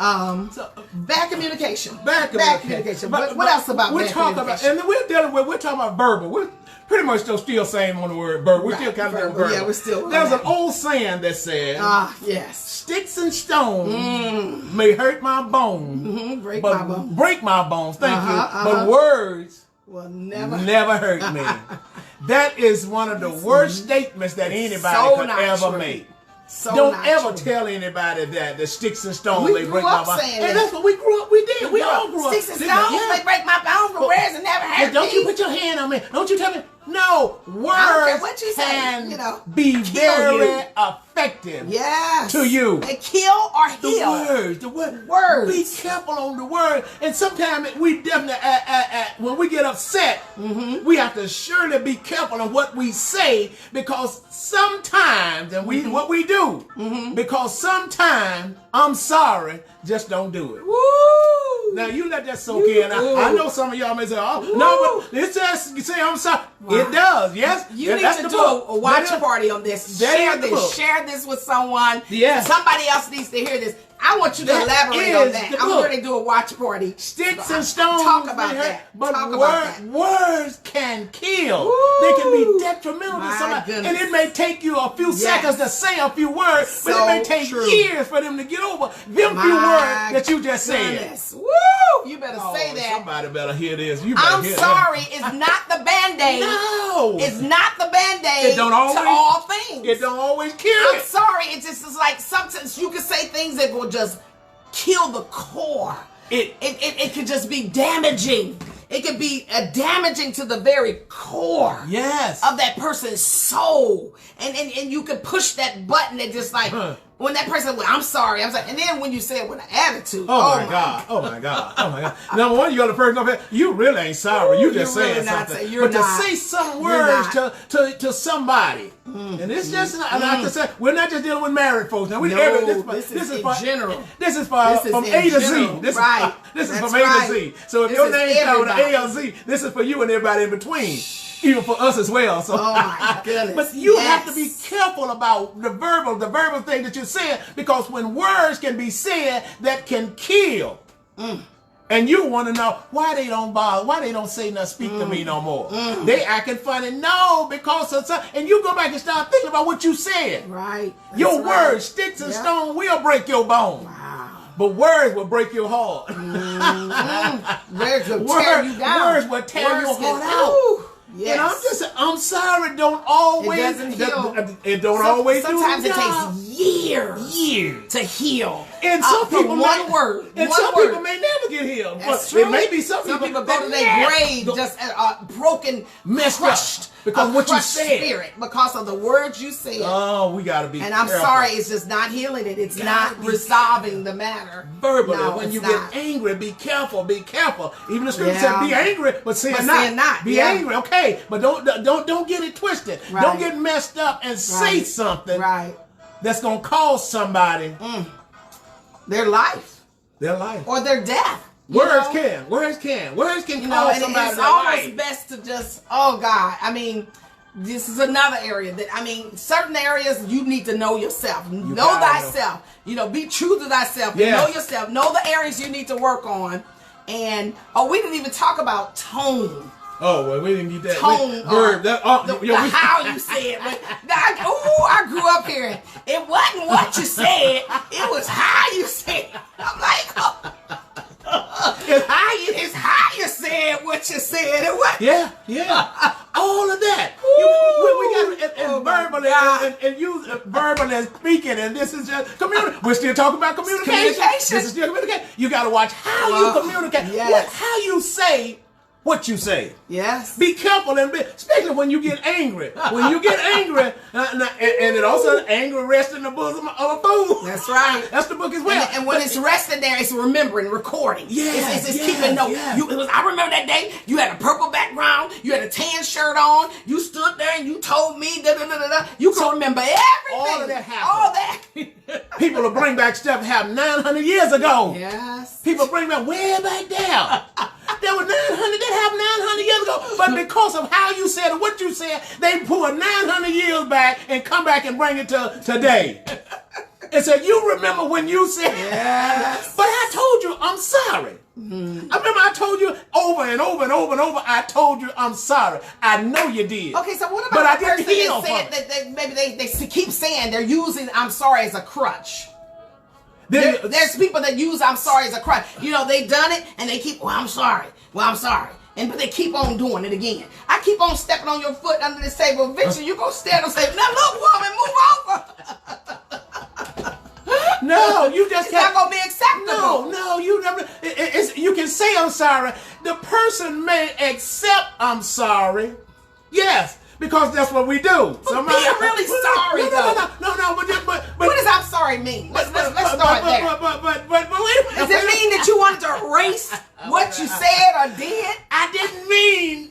bad communication. Bad communication. What else about bad communication? And then we're talking about verbal. pretty much still same on the word verbal. We're still kind of verbal. Yeah, we're still. There's an old saying that says, yes. Sticks and stones may hurt my bones, break my bones. Break my bones. Thank you. But words will never hurt me. That is one of the worst statements that anybody could ever make. So don't ever tell anybody that the sticks and stones may break my bones. And that's what we grew up. We did. We all grew up. Sticks and stones may break my bones, but words will never hurt me. Don't you put your hand on me. Don't you tell me. No, words can be very effective to you. They kill or heal. The words. Be careful on the word. And sometimes we definitely, when we get upset, we have to surely be careful on what we say, because sometimes, and what we do, because sometimes, I'm sorry, just don't do it. Woo! Now you let that soak in. I know some of y'all may say, "Oh, no," but it says you say I'm sorry. Wow. It does, yes. You need to do a watch party on this. Share this. Share this with someone. Yes. Somebody else needs to hear this. I want you to elaborate on that. I'm going to do a watch party. Sticks and stones. Talk about that. But words can kill. Woo. They can be detrimental to somebody. Goodness. And it may take you a few seconds to say a few words, but it may take years for them to get over them few words that you just said. Woo! You better say that. Somebody better hear this. You I'm sorry. It's not the Band-Aid. No. It's not the Band-Aid to all things. It don't always cure I'm sorry. It just is like sometimes you can say things that will just kill the core. It could just be damaging. It could be damaging to the very core of that person's soul. And you can push that button that just like, when that person, I'm sorry, and then when you say it with an attitude. Oh my God. Oh my God. Oh my God. Number one, you're the person over here. You really ain't sorry. You just saying something. But to say some words to somebody. And it's just not, and I have to say, we're not just dealing with married folks. Now this is in general. This is from A to Z. This is from A to Z. So if your name starts with A or Z, this is for you and everybody in between. Even for us as well. So, oh my goodness. But you have to be careful about the verbal thing that you're saying, because when words can be said that can kill, and you want to know why they don't bother, why they don't say nothing, speak to me no more. They acting funny. No, because of something. And you go back and start thinking about what you said. Right. Your words, sticks and stone, will break your bone. Wow. But words will break your heart. Words will tear you down. Words will tear your heart out. Yes. And I'm sorry, don't always. It doesn't heal. It don't always do. Sometimes it takes years to heal. And some people one word. And some people may never get healed. That's true. It may be some people go to their grave just broken, crushed. Because of what you said. Spirit, because of the words you said. Oh, we got to be And careful. I'm sorry, it's just not healing it. It's not resolving the matter. Verbally, no, when you get angry, be careful, be careful. Even the scripture said, be angry, but sin not. Be angry, okay. But don't get it twisted. Right. Don't get messed up and say something that's going to cause somebody their life. Or their death. Words can cause somebody. It's almost best to just, oh God, I mean, this is another area that, certain areas you need to know yourself. Know thyself. Be true to thyself. Yeah. Know yourself. Know the areas you need to work on. And, we didn't even talk about tone. Oh, well, we didn't need that. Tone. Verb. How you say it. I grew up hearing, it wasn't what you said. It was how you said it. I'm like, It's how you said what you said. It was. Yeah. All of that. We got verbally and use verbal and speaking, and this is just communication. We're still talking about communication. This is still communication. You got to watch how you communicate. Yes. How you say what you say. Yes. Be careful, and especially when you get angry. When you get angry, and it also anger rests in the bosom of a fool. That's right. That's the book as well. And when it's resting there, it's remembering, recording. It's keeping notes. I remember that day. You had a purple background. You had a tan shirt on. You stood there and you told me da da da da. You can remember everything. All of that happened. All that. People will bring back stuff happened 900 years ago. Yes. People bring back way back down. There was 900 that happened 900 years ago. But because of how you said it, what you said, they pull 900 years back and come back and bring it to today. and said, you remember when you said, Yes. but I told you I'm sorry. I remember I told you over and over and over and over, I told you I'm sorry. I know you did. Okay, so what But about I the didn't person heal that from said it. that maybe they keep saying they're using I'm sorry as a crutch? Then- There's people that use I'm sorry as a crutch. You know, they done it and they keep, well, I'm sorry. Well, I'm sorry. But they keep on doing it again. I keep on stepping on your foot under this table. Victor, you go stand and say, now look, woman, move over. No, you just It's not going to be acceptable. No, you never. You can say I'm sorry. The person may accept I'm sorry. Yes, because that's what we do. Somebody being really sorry, No. But What does I'm sorry mean? Let's start there. But wait a minute. Does it mean that you wanted to erase what you said or did? I didn't mean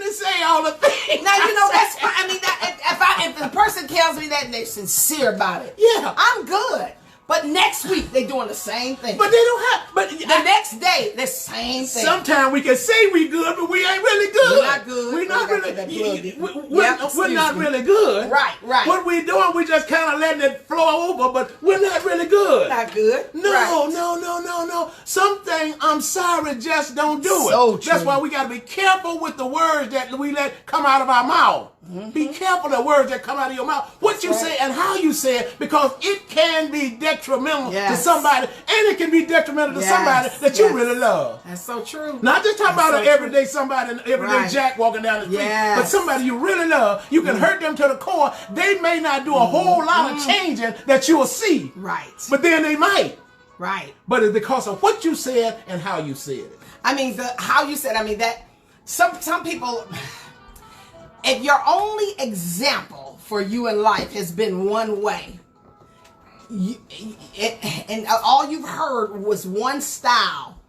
to say all the things. Now you know that's. I mean, if the person tells me that and they're sincere about it, Yeah. I'm good. But next week they're doing the same thing. But they don't have. But the next day, the same thing. sometimes we can say we good, but we ain't really good. We're not good. We're not We really. got that plug. We're not really good. Right. What we doing? We just kind of letting it flow over, but we're not really good. Not good. No. Something I'm sorry just don't do it. So true. That's why we got to be careful with the words that we let come out of our mouth. Be careful the words that come out of your mouth. What you say and how you say it, because it can be detrimental to somebody, and it can be detrimental to somebody that you really love. That's so true. Not just talking about an so everyday somebody, an everyday Jack walking down the street, but somebody you really love. You can hurt them to the core. They may not do a whole lot of changing that you will see. Right. But then they might. Right. But it's because of what you said and how you said it. I mean, how you said. I mean that some people. If your only example for you in life has been one way, and all you've heard was one style,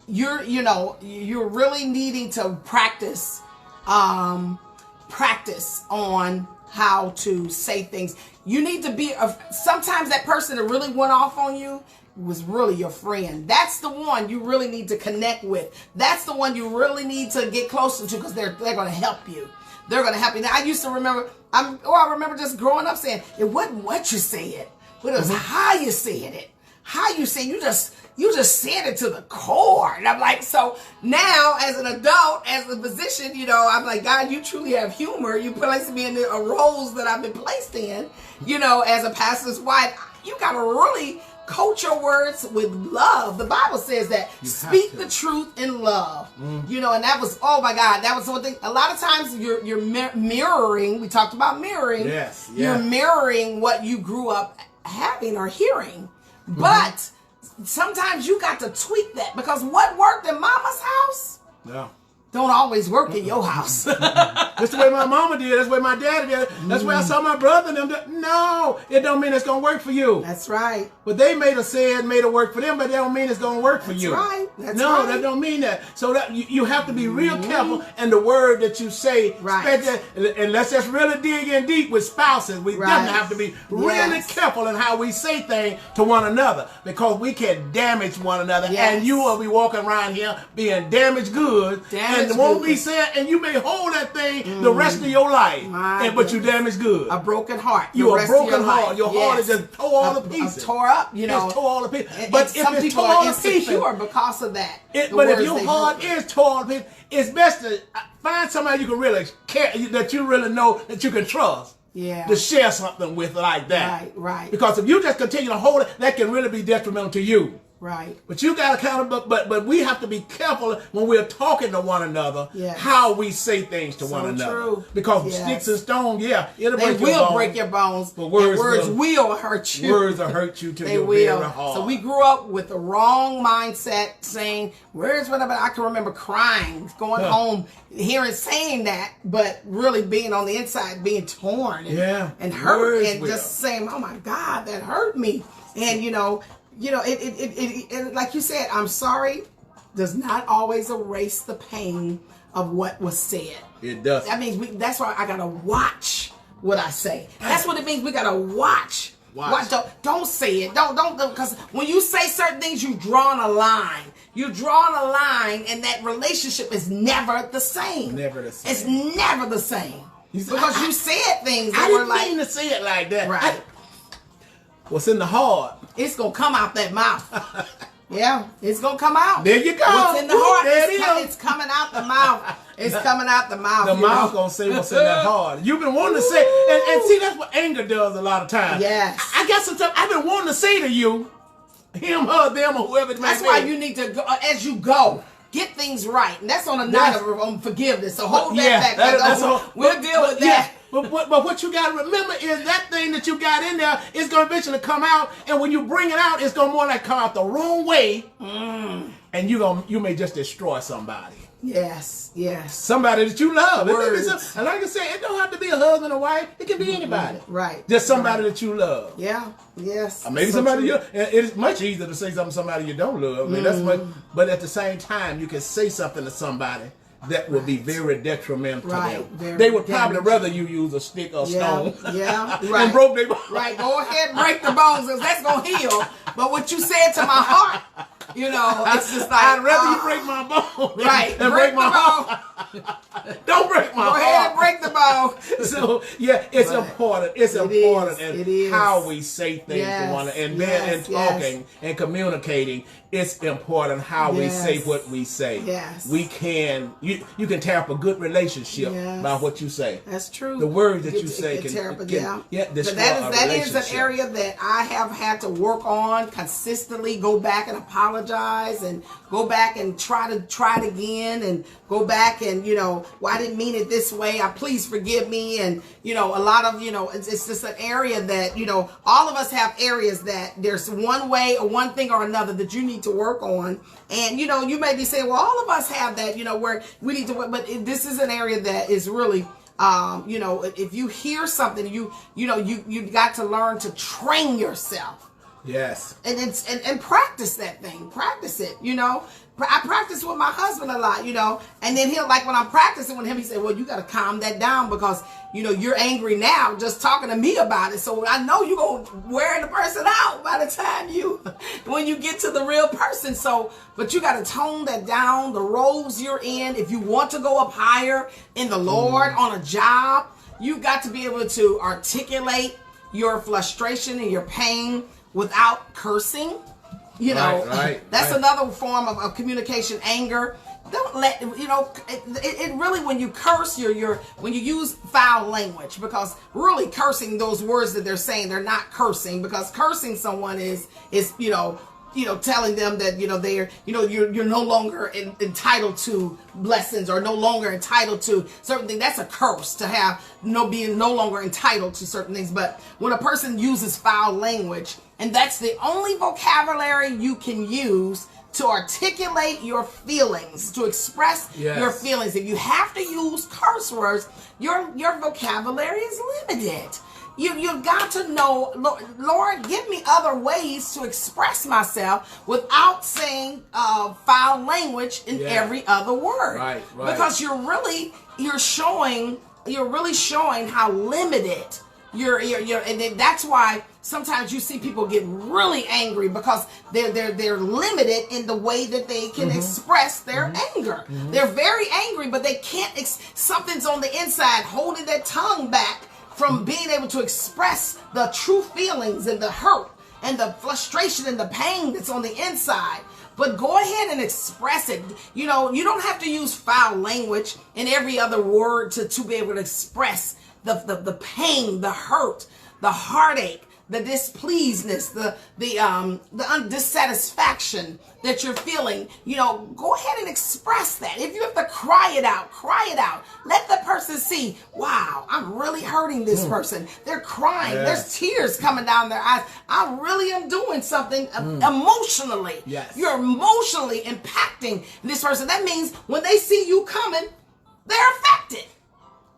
you're really needing to practice on how to say things. You need to be. Sometimes that person that really went off on you was really your friend. That's the one you really need to connect with. That's the one you really need to get closer to, because they're going to help you. They're going to help you. Now, I used to remember, I remember just growing up saying, it wasn't what you said, but it was how you said it. How you said, you just said it to the core. And I'm like, so now as an adult, as a physician, I'm like, God, you truly have humor. You placed me in the roles that I've been placed in, as a pastor's wife. You got to really coach your words with love. The Bible says that speak the truth in love. And that was, oh my God, that was one thing. A lot of times you're mirroring. We talked about mirroring. Yes. You're mirroring what you grew up having or hearing. But sometimes you got to tweak that, because what worked in mama's house don't always work in your house. That's the way my mama did. That's the way my daddy did. That's where I saw my brother and them do. No, it don't mean it's going to work for you. That's right. But they made it work for them, but that don't mean it's going to work for you. That's right. That's no, right. that don't mean that. So that you have to be real careful in the word that you say. Right. And let's just really dig in deep with spouses. We definitely have to be really careful in how we say things to one another, because we can damage one another. Yes. And you will be walking around here being damaged goods. And it won't be said, and you may hold that thing the rest of your life, but you damaged good. A broken heart. You a broken heart. Your heart is just tore all to pieces. Tore up, It's tore all to pieces. And But if some it's people tore all are to pieces, insecure because of that. but if your heart is tore all to pieces, it's best to find somebody you can really care, that you really know, that you can trust. Yeah. To share something with like that. Right. Because if you just continue to hold it, that can really be detrimental to you. Right. But you got to kind of, but we have to be careful when we're talking to one another, how we say things to one another. True. Because sticks and stones, it'll break your bones. But words will hurt you. Words will hurt you to they your will. very heart. So we grew up with the wrong mindset, saying, "Where's whatever?" I can remember crying, going home, saying that, but really being on the inside, being torn and hurt, words and just saying, "Oh my God, that hurt me." And it like you said, I'm sorry does not always erase the pain of what was said. It does. That means that's why I gotta watch what I say. That's what it means. We gotta watch. Don't say it. Don't, because when you say certain things, you've drawn a line. You're drawing a line, and that relationship is never the same. Never the same. It's never the same. Because you said things that I were didn't like. mean to say it like that. Right. What's in the heart? It's going to come out that mouth. Yeah, it's going to come out. There you go. What's in the heart, There it's coming out the mouth. It's coming out the mouth. The mouth going to say what's in that heart. You've been wanting to say, and see, that's what anger does a lot of times. Yes. I got some stuff I've been wanting to say to you, him, her, them, or whoever it may be. That's why you need to, go, as you go, get things right. And that's on the night of forgiveness. So hold that back. We'll deal with that. But what you got to remember is that thing that you got in there is going to eventually come out. And when you bring it out, it's going to more like come out the wrong way. And you may just destroy somebody. Yes, yes. Somebody that you love. Words. And like I said, it don't have to be a husband or wife. It can be anybody. Right. Just somebody that you love. Yeah, yes. Or maybe somebody it's much easier to say something to somebody you don't love. I mean, that's much, but at the same time, you can say something to somebody that will be very detrimental to them. They would probably rather you use a stick or a stone. Yeah, right. And broke their bones. Right, go ahead and break the bones because that's going to heal. But what you said to my heart, it's just like, I'd rather you break my bone. Right. And break my heart. Don't break my heart. Go ahead and break the bone. So, yeah, it's important. It's important in how we say things to one another. And talking and communicating, it's important how we say what we say. Yes. We can, you can tear up a good relationship by what you say. That's true. The words that you say can destroy that is an area that I have had to work on consistently. Go back and apologize and go back and try it again and go back and, well, I didn't mean it this way. Please forgive me. And, a lot of, it's just an area that, all of us have areas that there's one way or one thing or another that you need to work on. And, you may be saying, well, all of us have that, where we need to work. But this is an area that is really, if you hear something, you got to learn to train yourself. Yes. And practice that thing. Practice it, I practice with my husband a lot, and then he'll, like when I'm practicing with him, he said, well, you got to calm that down because, you're angry now just talking to me about it. So I know you're going to wear the person out by the time when you get to the real person. So, but you got to tone that down, the roles you're in. If you want to go up higher in the Lord on a job, you got to be able to articulate your frustration and your pain without cursing. That's another form of communication, anger. Don't let, it really, when you curse, when you use foul language, because really cursing, those words that they're saying, they're not cursing, because cursing someone is telling them that, they're, you're no longer entitled to blessings or no longer entitled to certain things. That's a curse, to have being no longer entitled to certain things. But when a person uses foul language, and that's the only vocabulary you can use to articulate your feelings, to express your feelings. If you have to use curse words, your vocabulary is limited. You've got to know, Lord, give me other ways to express myself without saying foul language in every other word. Right. Because you're really showing how limited you're, and then that's why sometimes you see people get really angry because they're limited in the way that they can express their anger. They're very angry, but they can't. Something's on the inside holding their tongue back from being able to express the true feelings and the hurt and the frustration and the pain that's on the inside. But go ahead and express it. You don't have to use foul language in every other word to be able to express the pain, the hurt, the heartache, the displeasedness, the dissatisfaction that you're feeling. Go ahead and express that. If you have to cry it out, cry it out. Let the person see, wow, I'm really hurting this person. They're crying. There's tears coming down their eyes. I really am doing something emotionally. Yes. You're emotionally impacting this person. That means when they see you coming, they're affected.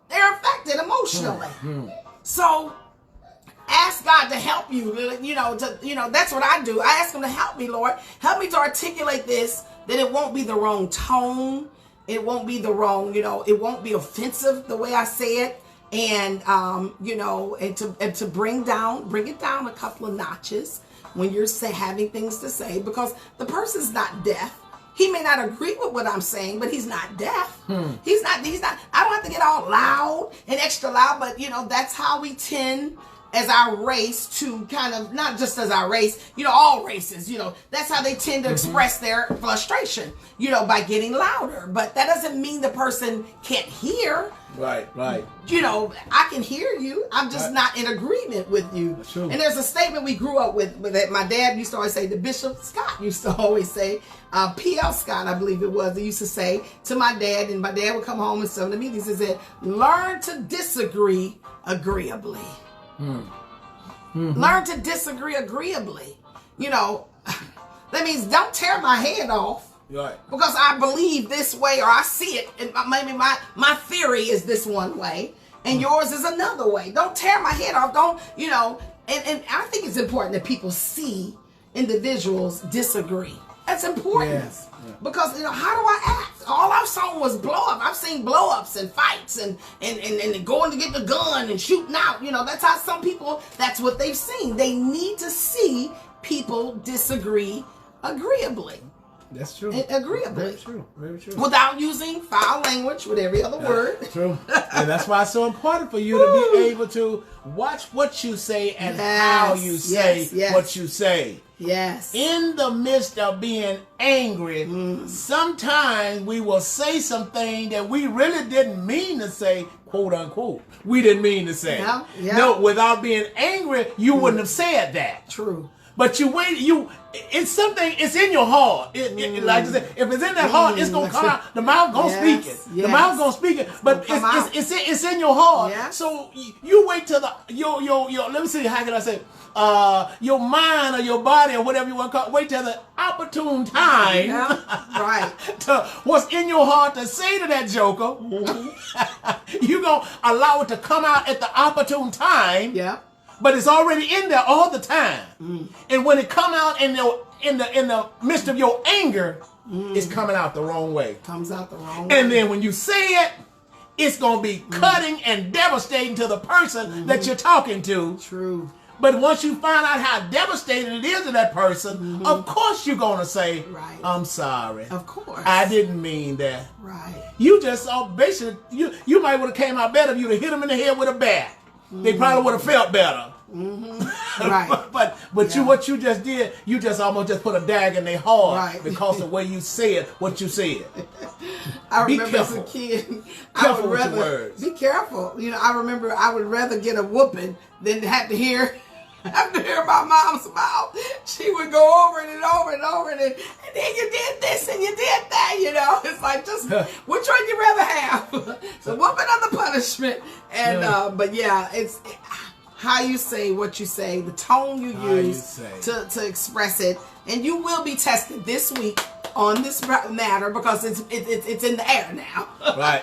They're affected emotionally. So ask God to help you. That's what I do. I ask him to help me, Lord. Help me to articulate this, that it won't be the wrong tone. It won't be the wrong, it won't be offensive the way I say it. And, and to bring it down a couple of notches when you're having things to say, because the person's not deaf. He may not agree with what I'm saying, but he's not deaf. He's not, I don't have to get all loud and extra loud, but that's how we tend as our race to kind of, not just as our race, all races, that's how they tend to express their frustration, by getting louder. But that doesn't mean the person can't hear. Right. I can hear you. I'm just not in agreement with you. That's true. And there's a statement we grew up with that my dad used to always say, the Bishop Scott used to always say, P.L. Scott, I believe it was, he used to say to my dad, and my dad would come home and some of the meetings, he said, learn to disagree agreeably. Learn to disagree agreeably. That means don't tear my head off. Right. Because I believe this way, or I see it, and maybe my theory is this one way, and yours is another way. Don't tear my head off. Don't, and I think it's important that people see individuals disagree. That's important. Yes. Yeah. Because, how do I act? All I saw was blow up. I've seen blow ups and fights and going to get the gun and shooting out. That's how some people, that's what they've seen. They need to see people disagree agreeably. That's true. Agreeably. Very true. Very true. Without using foul language with every other word. True. And that's why it's so important for you to be able to watch what you say and how you say what you say. Yes. In the midst of being angry, sometimes we will say something that we really didn't mean to say, quote unquote. We didn't mean to say. Yeah. No, without being angry, you wouldn't have said that. True. But it's something, it's in your heart. Like I said, if it's in that heart, it's going to come out. The mouth going to speak it. The mouth going to speak it. But it's in your heart. Yeah. So you wait till your let me see, how can I say, your mind or your body or whatever you want to call it, wait till the opportune time. Yeah. Right. To what's in your heart to say to that joker. You're going to allow it to come out at the opportune time. Yeah. But it's already in there all the time. And when it come out in the midst of your anger, it's coming out the wrong way. Comes out the wrong way. And then when you say it, it's going to be cutting and devastating to the person that you're talking to. True. But once you find out how devastating it is to that person, of course you're going to say, right. I'm sorry. Of course. I didn't mean that. Right. You just basically, you might would have came out better if you'd have hit him in the head with a bat. They probably would have felt better. Right. but what you just did, you just almost just put a dagger in their heart because the way you said what you said. I remember as a kid, I would rather words. Be careful. I remember I would rather get a whooping than have to hear my mom's mouth. She would go over it and over and over and then you did this and you did that. It's like, just which one you rather have? The whooping or the punishment? And but yeah, it's how you say what you say, the tone you use to express it, and you will be tested this week on this matter because it's in the air now. Right.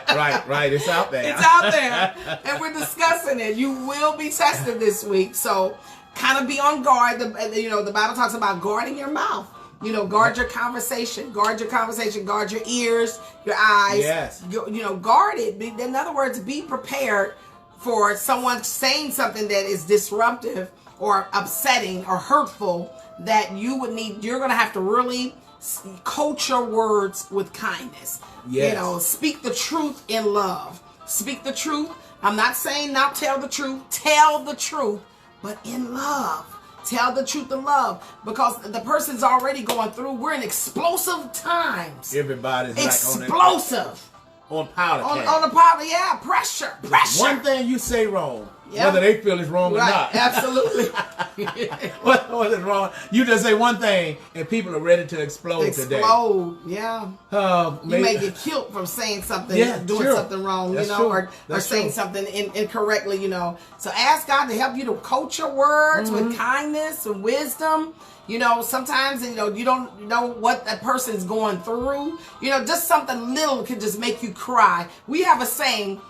It's out there. It's out there, and we're discussing it. You will be tested this week, so kind of be on guard. The Bible talks about guarding your mouth. Guard your conversation. Guard your ears, your eyes. Yes. Guard it. In other words, be prepared for someone saying something that is disruptive or upsetting or hurtful that you're going to have to really coach your words with kindness. Yes. Speak the truth in love. Speak the truth. I'm not saying now tell the truth. Tell the truth, but in love. Tell the truth in love, because the person's already going through. We're in explosive times. Everybody's explosive. On powder keg. On the powder, pressure. One thing you say wrong, whether they feel it's wrong or not. Absolutely. Whether it's wrong, you just say one thing, and people are ready to explode today. Yeah. You may get killed from saying something, doing something wrong, or saying something incorrectly, So ask God to help you to coach your words with kindness and wisdom. Sometimes, you don't know what that person's going through. Just something little could just make you cry. We have a saying.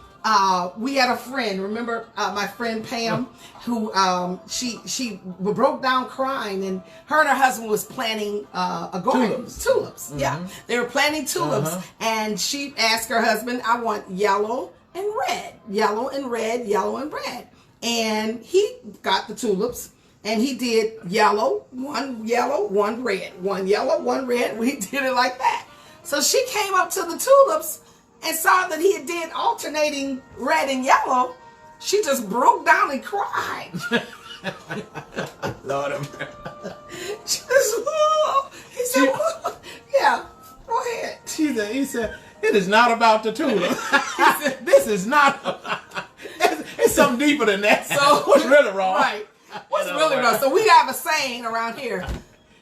We had a friend, remember my friend Pam, who she broke down crying, and her husband was planting a garden. Tulips. Yeah. They were planting tulips, and she asked her husband, I want yellow and red. Yellow and red, yellow and red. And he got the tulips. And he did yellow, one red. One yellow, one red. We did it like that. So she came up to the tulips and saw that he did alternating red and yellow. she just broke down and cried. Lord of She just, he said, yeah, go ahead. He said, it is not about the tulip. He said, this is not it's something deeper than that. So what's really wrong? Right. What's really wrong? So we have a saying around here,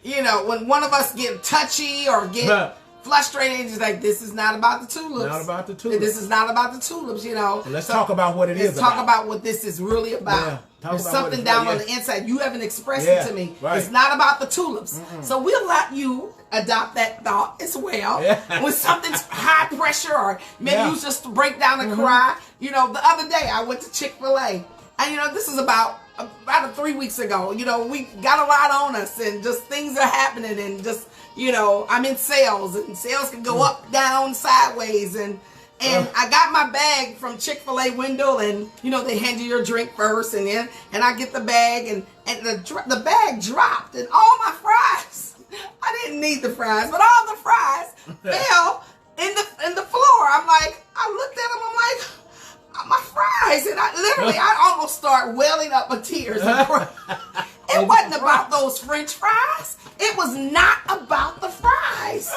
you know, when one of us get touchy or get frustrated, it's like, this is not about the tulips. Not about the tulips. This is not about the tulips, you know. Let's talk about what it is. Let's talk about what this is really about. Yeah. There's something down on the inside. You haven't expressed it to me. Right. It's not about the tulips. So we'll let you adopt that thought as well. Yeah. When something's high pressure or maybe you just break down and cry. You know, the other day I went to Chick-fil-A. And, you know, this is about 3 weeks ago. You know, we got a lot on us and just things are happening and just, you know, I'm in sales and sales can go up, down, sideways. And I got my bag from Chick-fil-A window, and you know they hand you your drink first, and I get the bag, and the bag dropped, and all my fries. I didn't need the fries, but all the fries fell in the floor. I'm like, I looked at them, I'm like, my fries, and I almost start welling up with tears. It wasn't about those French fries. It was not about the fries.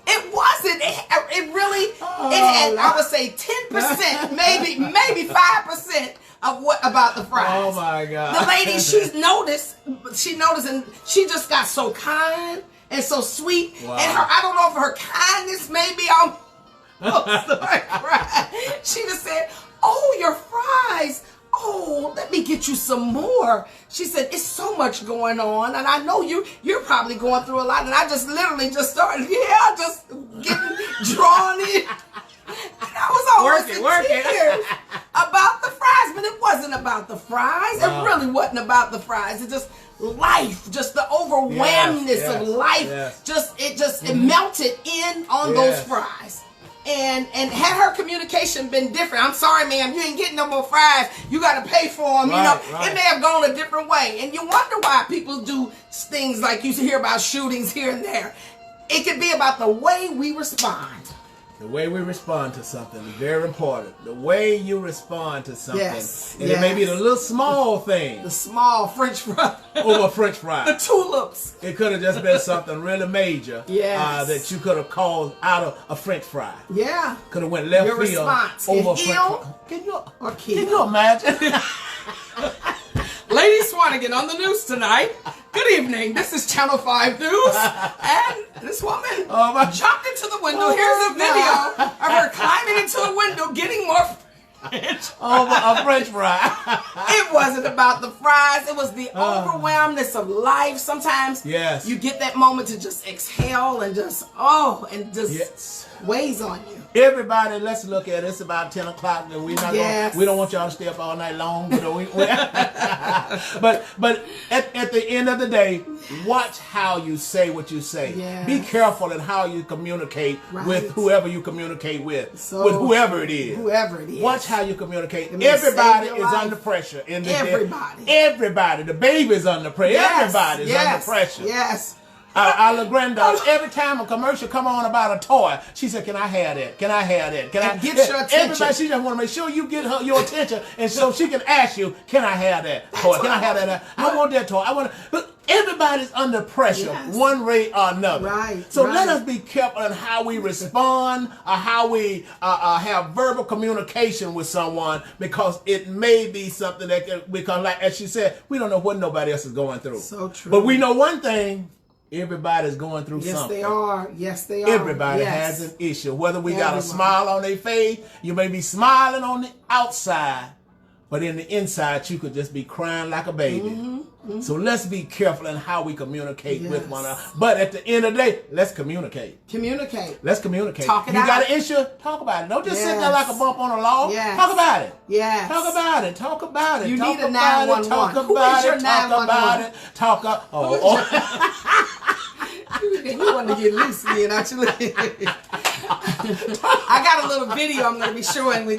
It wasn't. It really. It had, I would say, 10%, maybe 5% of what about the fries. Oh my God! The lady, she noticed, and she just got so kind and so sweet. Wow. And I don't know if her kindness maybe she just said, "Oh, your fries. Oh, let me get you some more." She said, "It's so much going on, and I know you're probably going through a lot." And I just literally just started, just getting drawn in. And I was almost in tears about the fries, but it wasn't about the fries. It really wasn't about the fries. It's just life, just the overwhelmingness of life. It melted in on those fries. And had her communication been different, I'm sorry, ma'am, you ain't getting no more fries. You got to pay for them. It may have gone a different way. And you wonder why people do things like you hear about shootings here and there. It could be about the way we respond. The way we respond to something is very important. The way you respond to something. And it may be the little small thing. The small French fry. Over French fry. The tulips. It could have just been something really major. That you could have caused out of a French fry. Yeah. Could have went left Your field response. over French fry. Can you imagine? Lady Swanigan on the news tonight. Good evening. This is Channel 5 News. And this woman jumped into the window. Here's a video of her climbing into a window, getting more over a French fry. It wasn't about the fries. It was the overwhelmness of life. Sometimes you get that moment to just exhale and just, weighs on you. Everybody, let's look at it. It's about 10 o'clock, and we don't want y'all to stay up all night long. But at the end of the day, watch how you say what you say. Be careful in how you communicate with whoever you communicate with whoever it is. Watch how you communicate. Everybody is under pressure. Everybody. The baby's under pressure. Everybody's under pressure. Our little granddaughter, every time a commercial come on about a toy, she said, "Can I have that? Can I have that? Can I get your attention?" Everybody, she just want to make sure you get your attention, and so she can ask you, "Can I have that toy? Can I have that? I want that toy. I want." But everybody's under pressure, one way or another. So let us be careful in how we respond, or how we have verbal communication with someone, because it may be something that because, like as she said, we don't know what nobody else is going through. So true. But we know one thing. Everybody's going through something. Yes, they are. Everybody has an issue. Whether we got a smile on their face, you may be smiling on the outside, but in the inside, you could just be crying like a baby. So let's be careful in how we communicate with one another. But at the end of the day, let's communicate. Let's communicate. Talk it out. You got an issue? Talk about it. Don't just sit there like a bump on a log. Talk about it. Talk about it. Talk about it. You talk need a about 911. it. Talk Who about is your it. Talk about 911? it. You want to get loose again, actually. I got a little video I'm going to be showing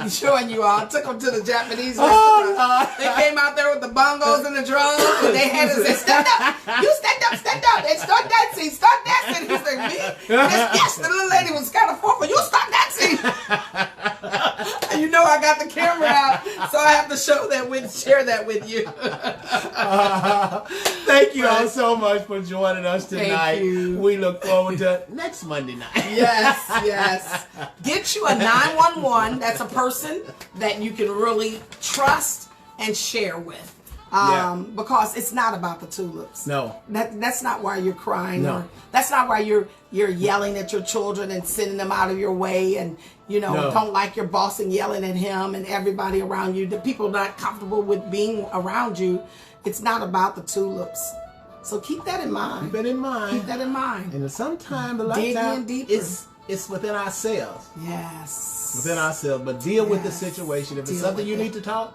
you all. I took them to the Japanese restaurant. They came out there with the bongos and the drums, and they had us say, "Stand up! You stand up! Stand up! And start dancing! Start dancing!" He's like, "Me?" Yes, the little lady was kind of forward. "You start dancing!" And you know I got the camera out, so I have to share that with you. Thank you all so much for joining us tonight. Thank you. We look forward to next Monday night. Yes. Get you a 911. That's a person that you can really trust and share with. Because it's not about the tulips. No. That's not why you're crying. No. Or that's not why you're yelling at your children and sending them out of your way, and don't like your boss and yelling at him and everybody around you. The people not comfortable with being around you. It's not about the tulips. So keep that in mind. Keep that in mind. Keep that in mind. And sometimes the Dig lifetime in deeper. it's within ourselves. Yes. Within ourselves. But deal with the Yes. situation. If it's Deal something with you it. need to talk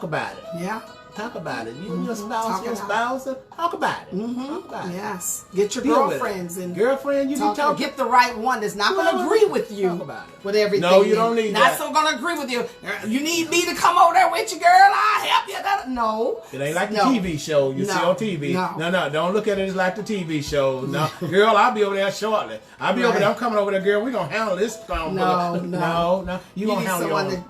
about it. Yeah. Talk about it. You and your spouse, Talk it out. talk about it. Talk about it. Yes. Get your Deal with it. girlfriends and girlfriend. You need to talk. get the right one that's not going to Well, agree with you talk about it. with everything. No, you don't need not that. so going to agree with you. You need me to come over there with you, girl. I'll help you. No. It ain't like the No. TV show you see No. on TV. No. No. Don't look at it as like the TV show. No, girl, I'll be over there shortly. I'll be over there. I'm coming over there, girl. We're gonna handle this. No. You gonna need handle someone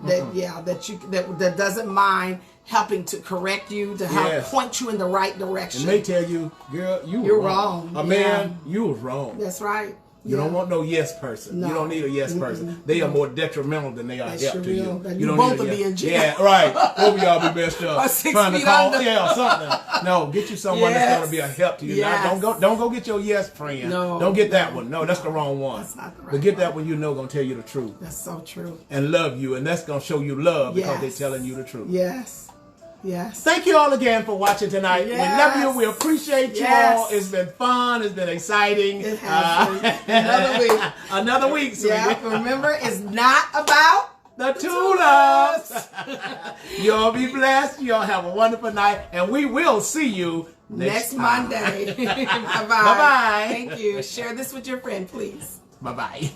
that doesn't mind helping to correct you, to help Yes. point you in the right direction. And they tell you, girl, You're were wrong. A man, you was wrong. That's right. You don't want no yes person. No. You don't need a yes person. They are more detrimental than they are That's help sure to you. will. You don't both need a will be yes. in jail. Yeah, right. Both of y'all be messed up. Or 6 trying to feet call, under. something. No, get you someone that's gonna be a help to you. Yes. Don't go get your yes friend. No. Don't get that one. No, that's the wrong one. That's not the right But get one. that one you know gonna tell you the truth That's so true. and love you, and that's gonna show you love because Yes. they're telling you the truth. Yes. Yes. Thank you all again for watching tonight. Yes. We love you. We appreciate you Yes. all. It's been fun. It's been exciting. It has been. Another week. Another week, sweetie. Yeah, remember, it's not about The tulips. You all be blessed. You all have a wonderful night. And we will see you next time. Monday. Bye-bye. Bye-bye. Thank you. Share this with your friend, please. Bye-bye.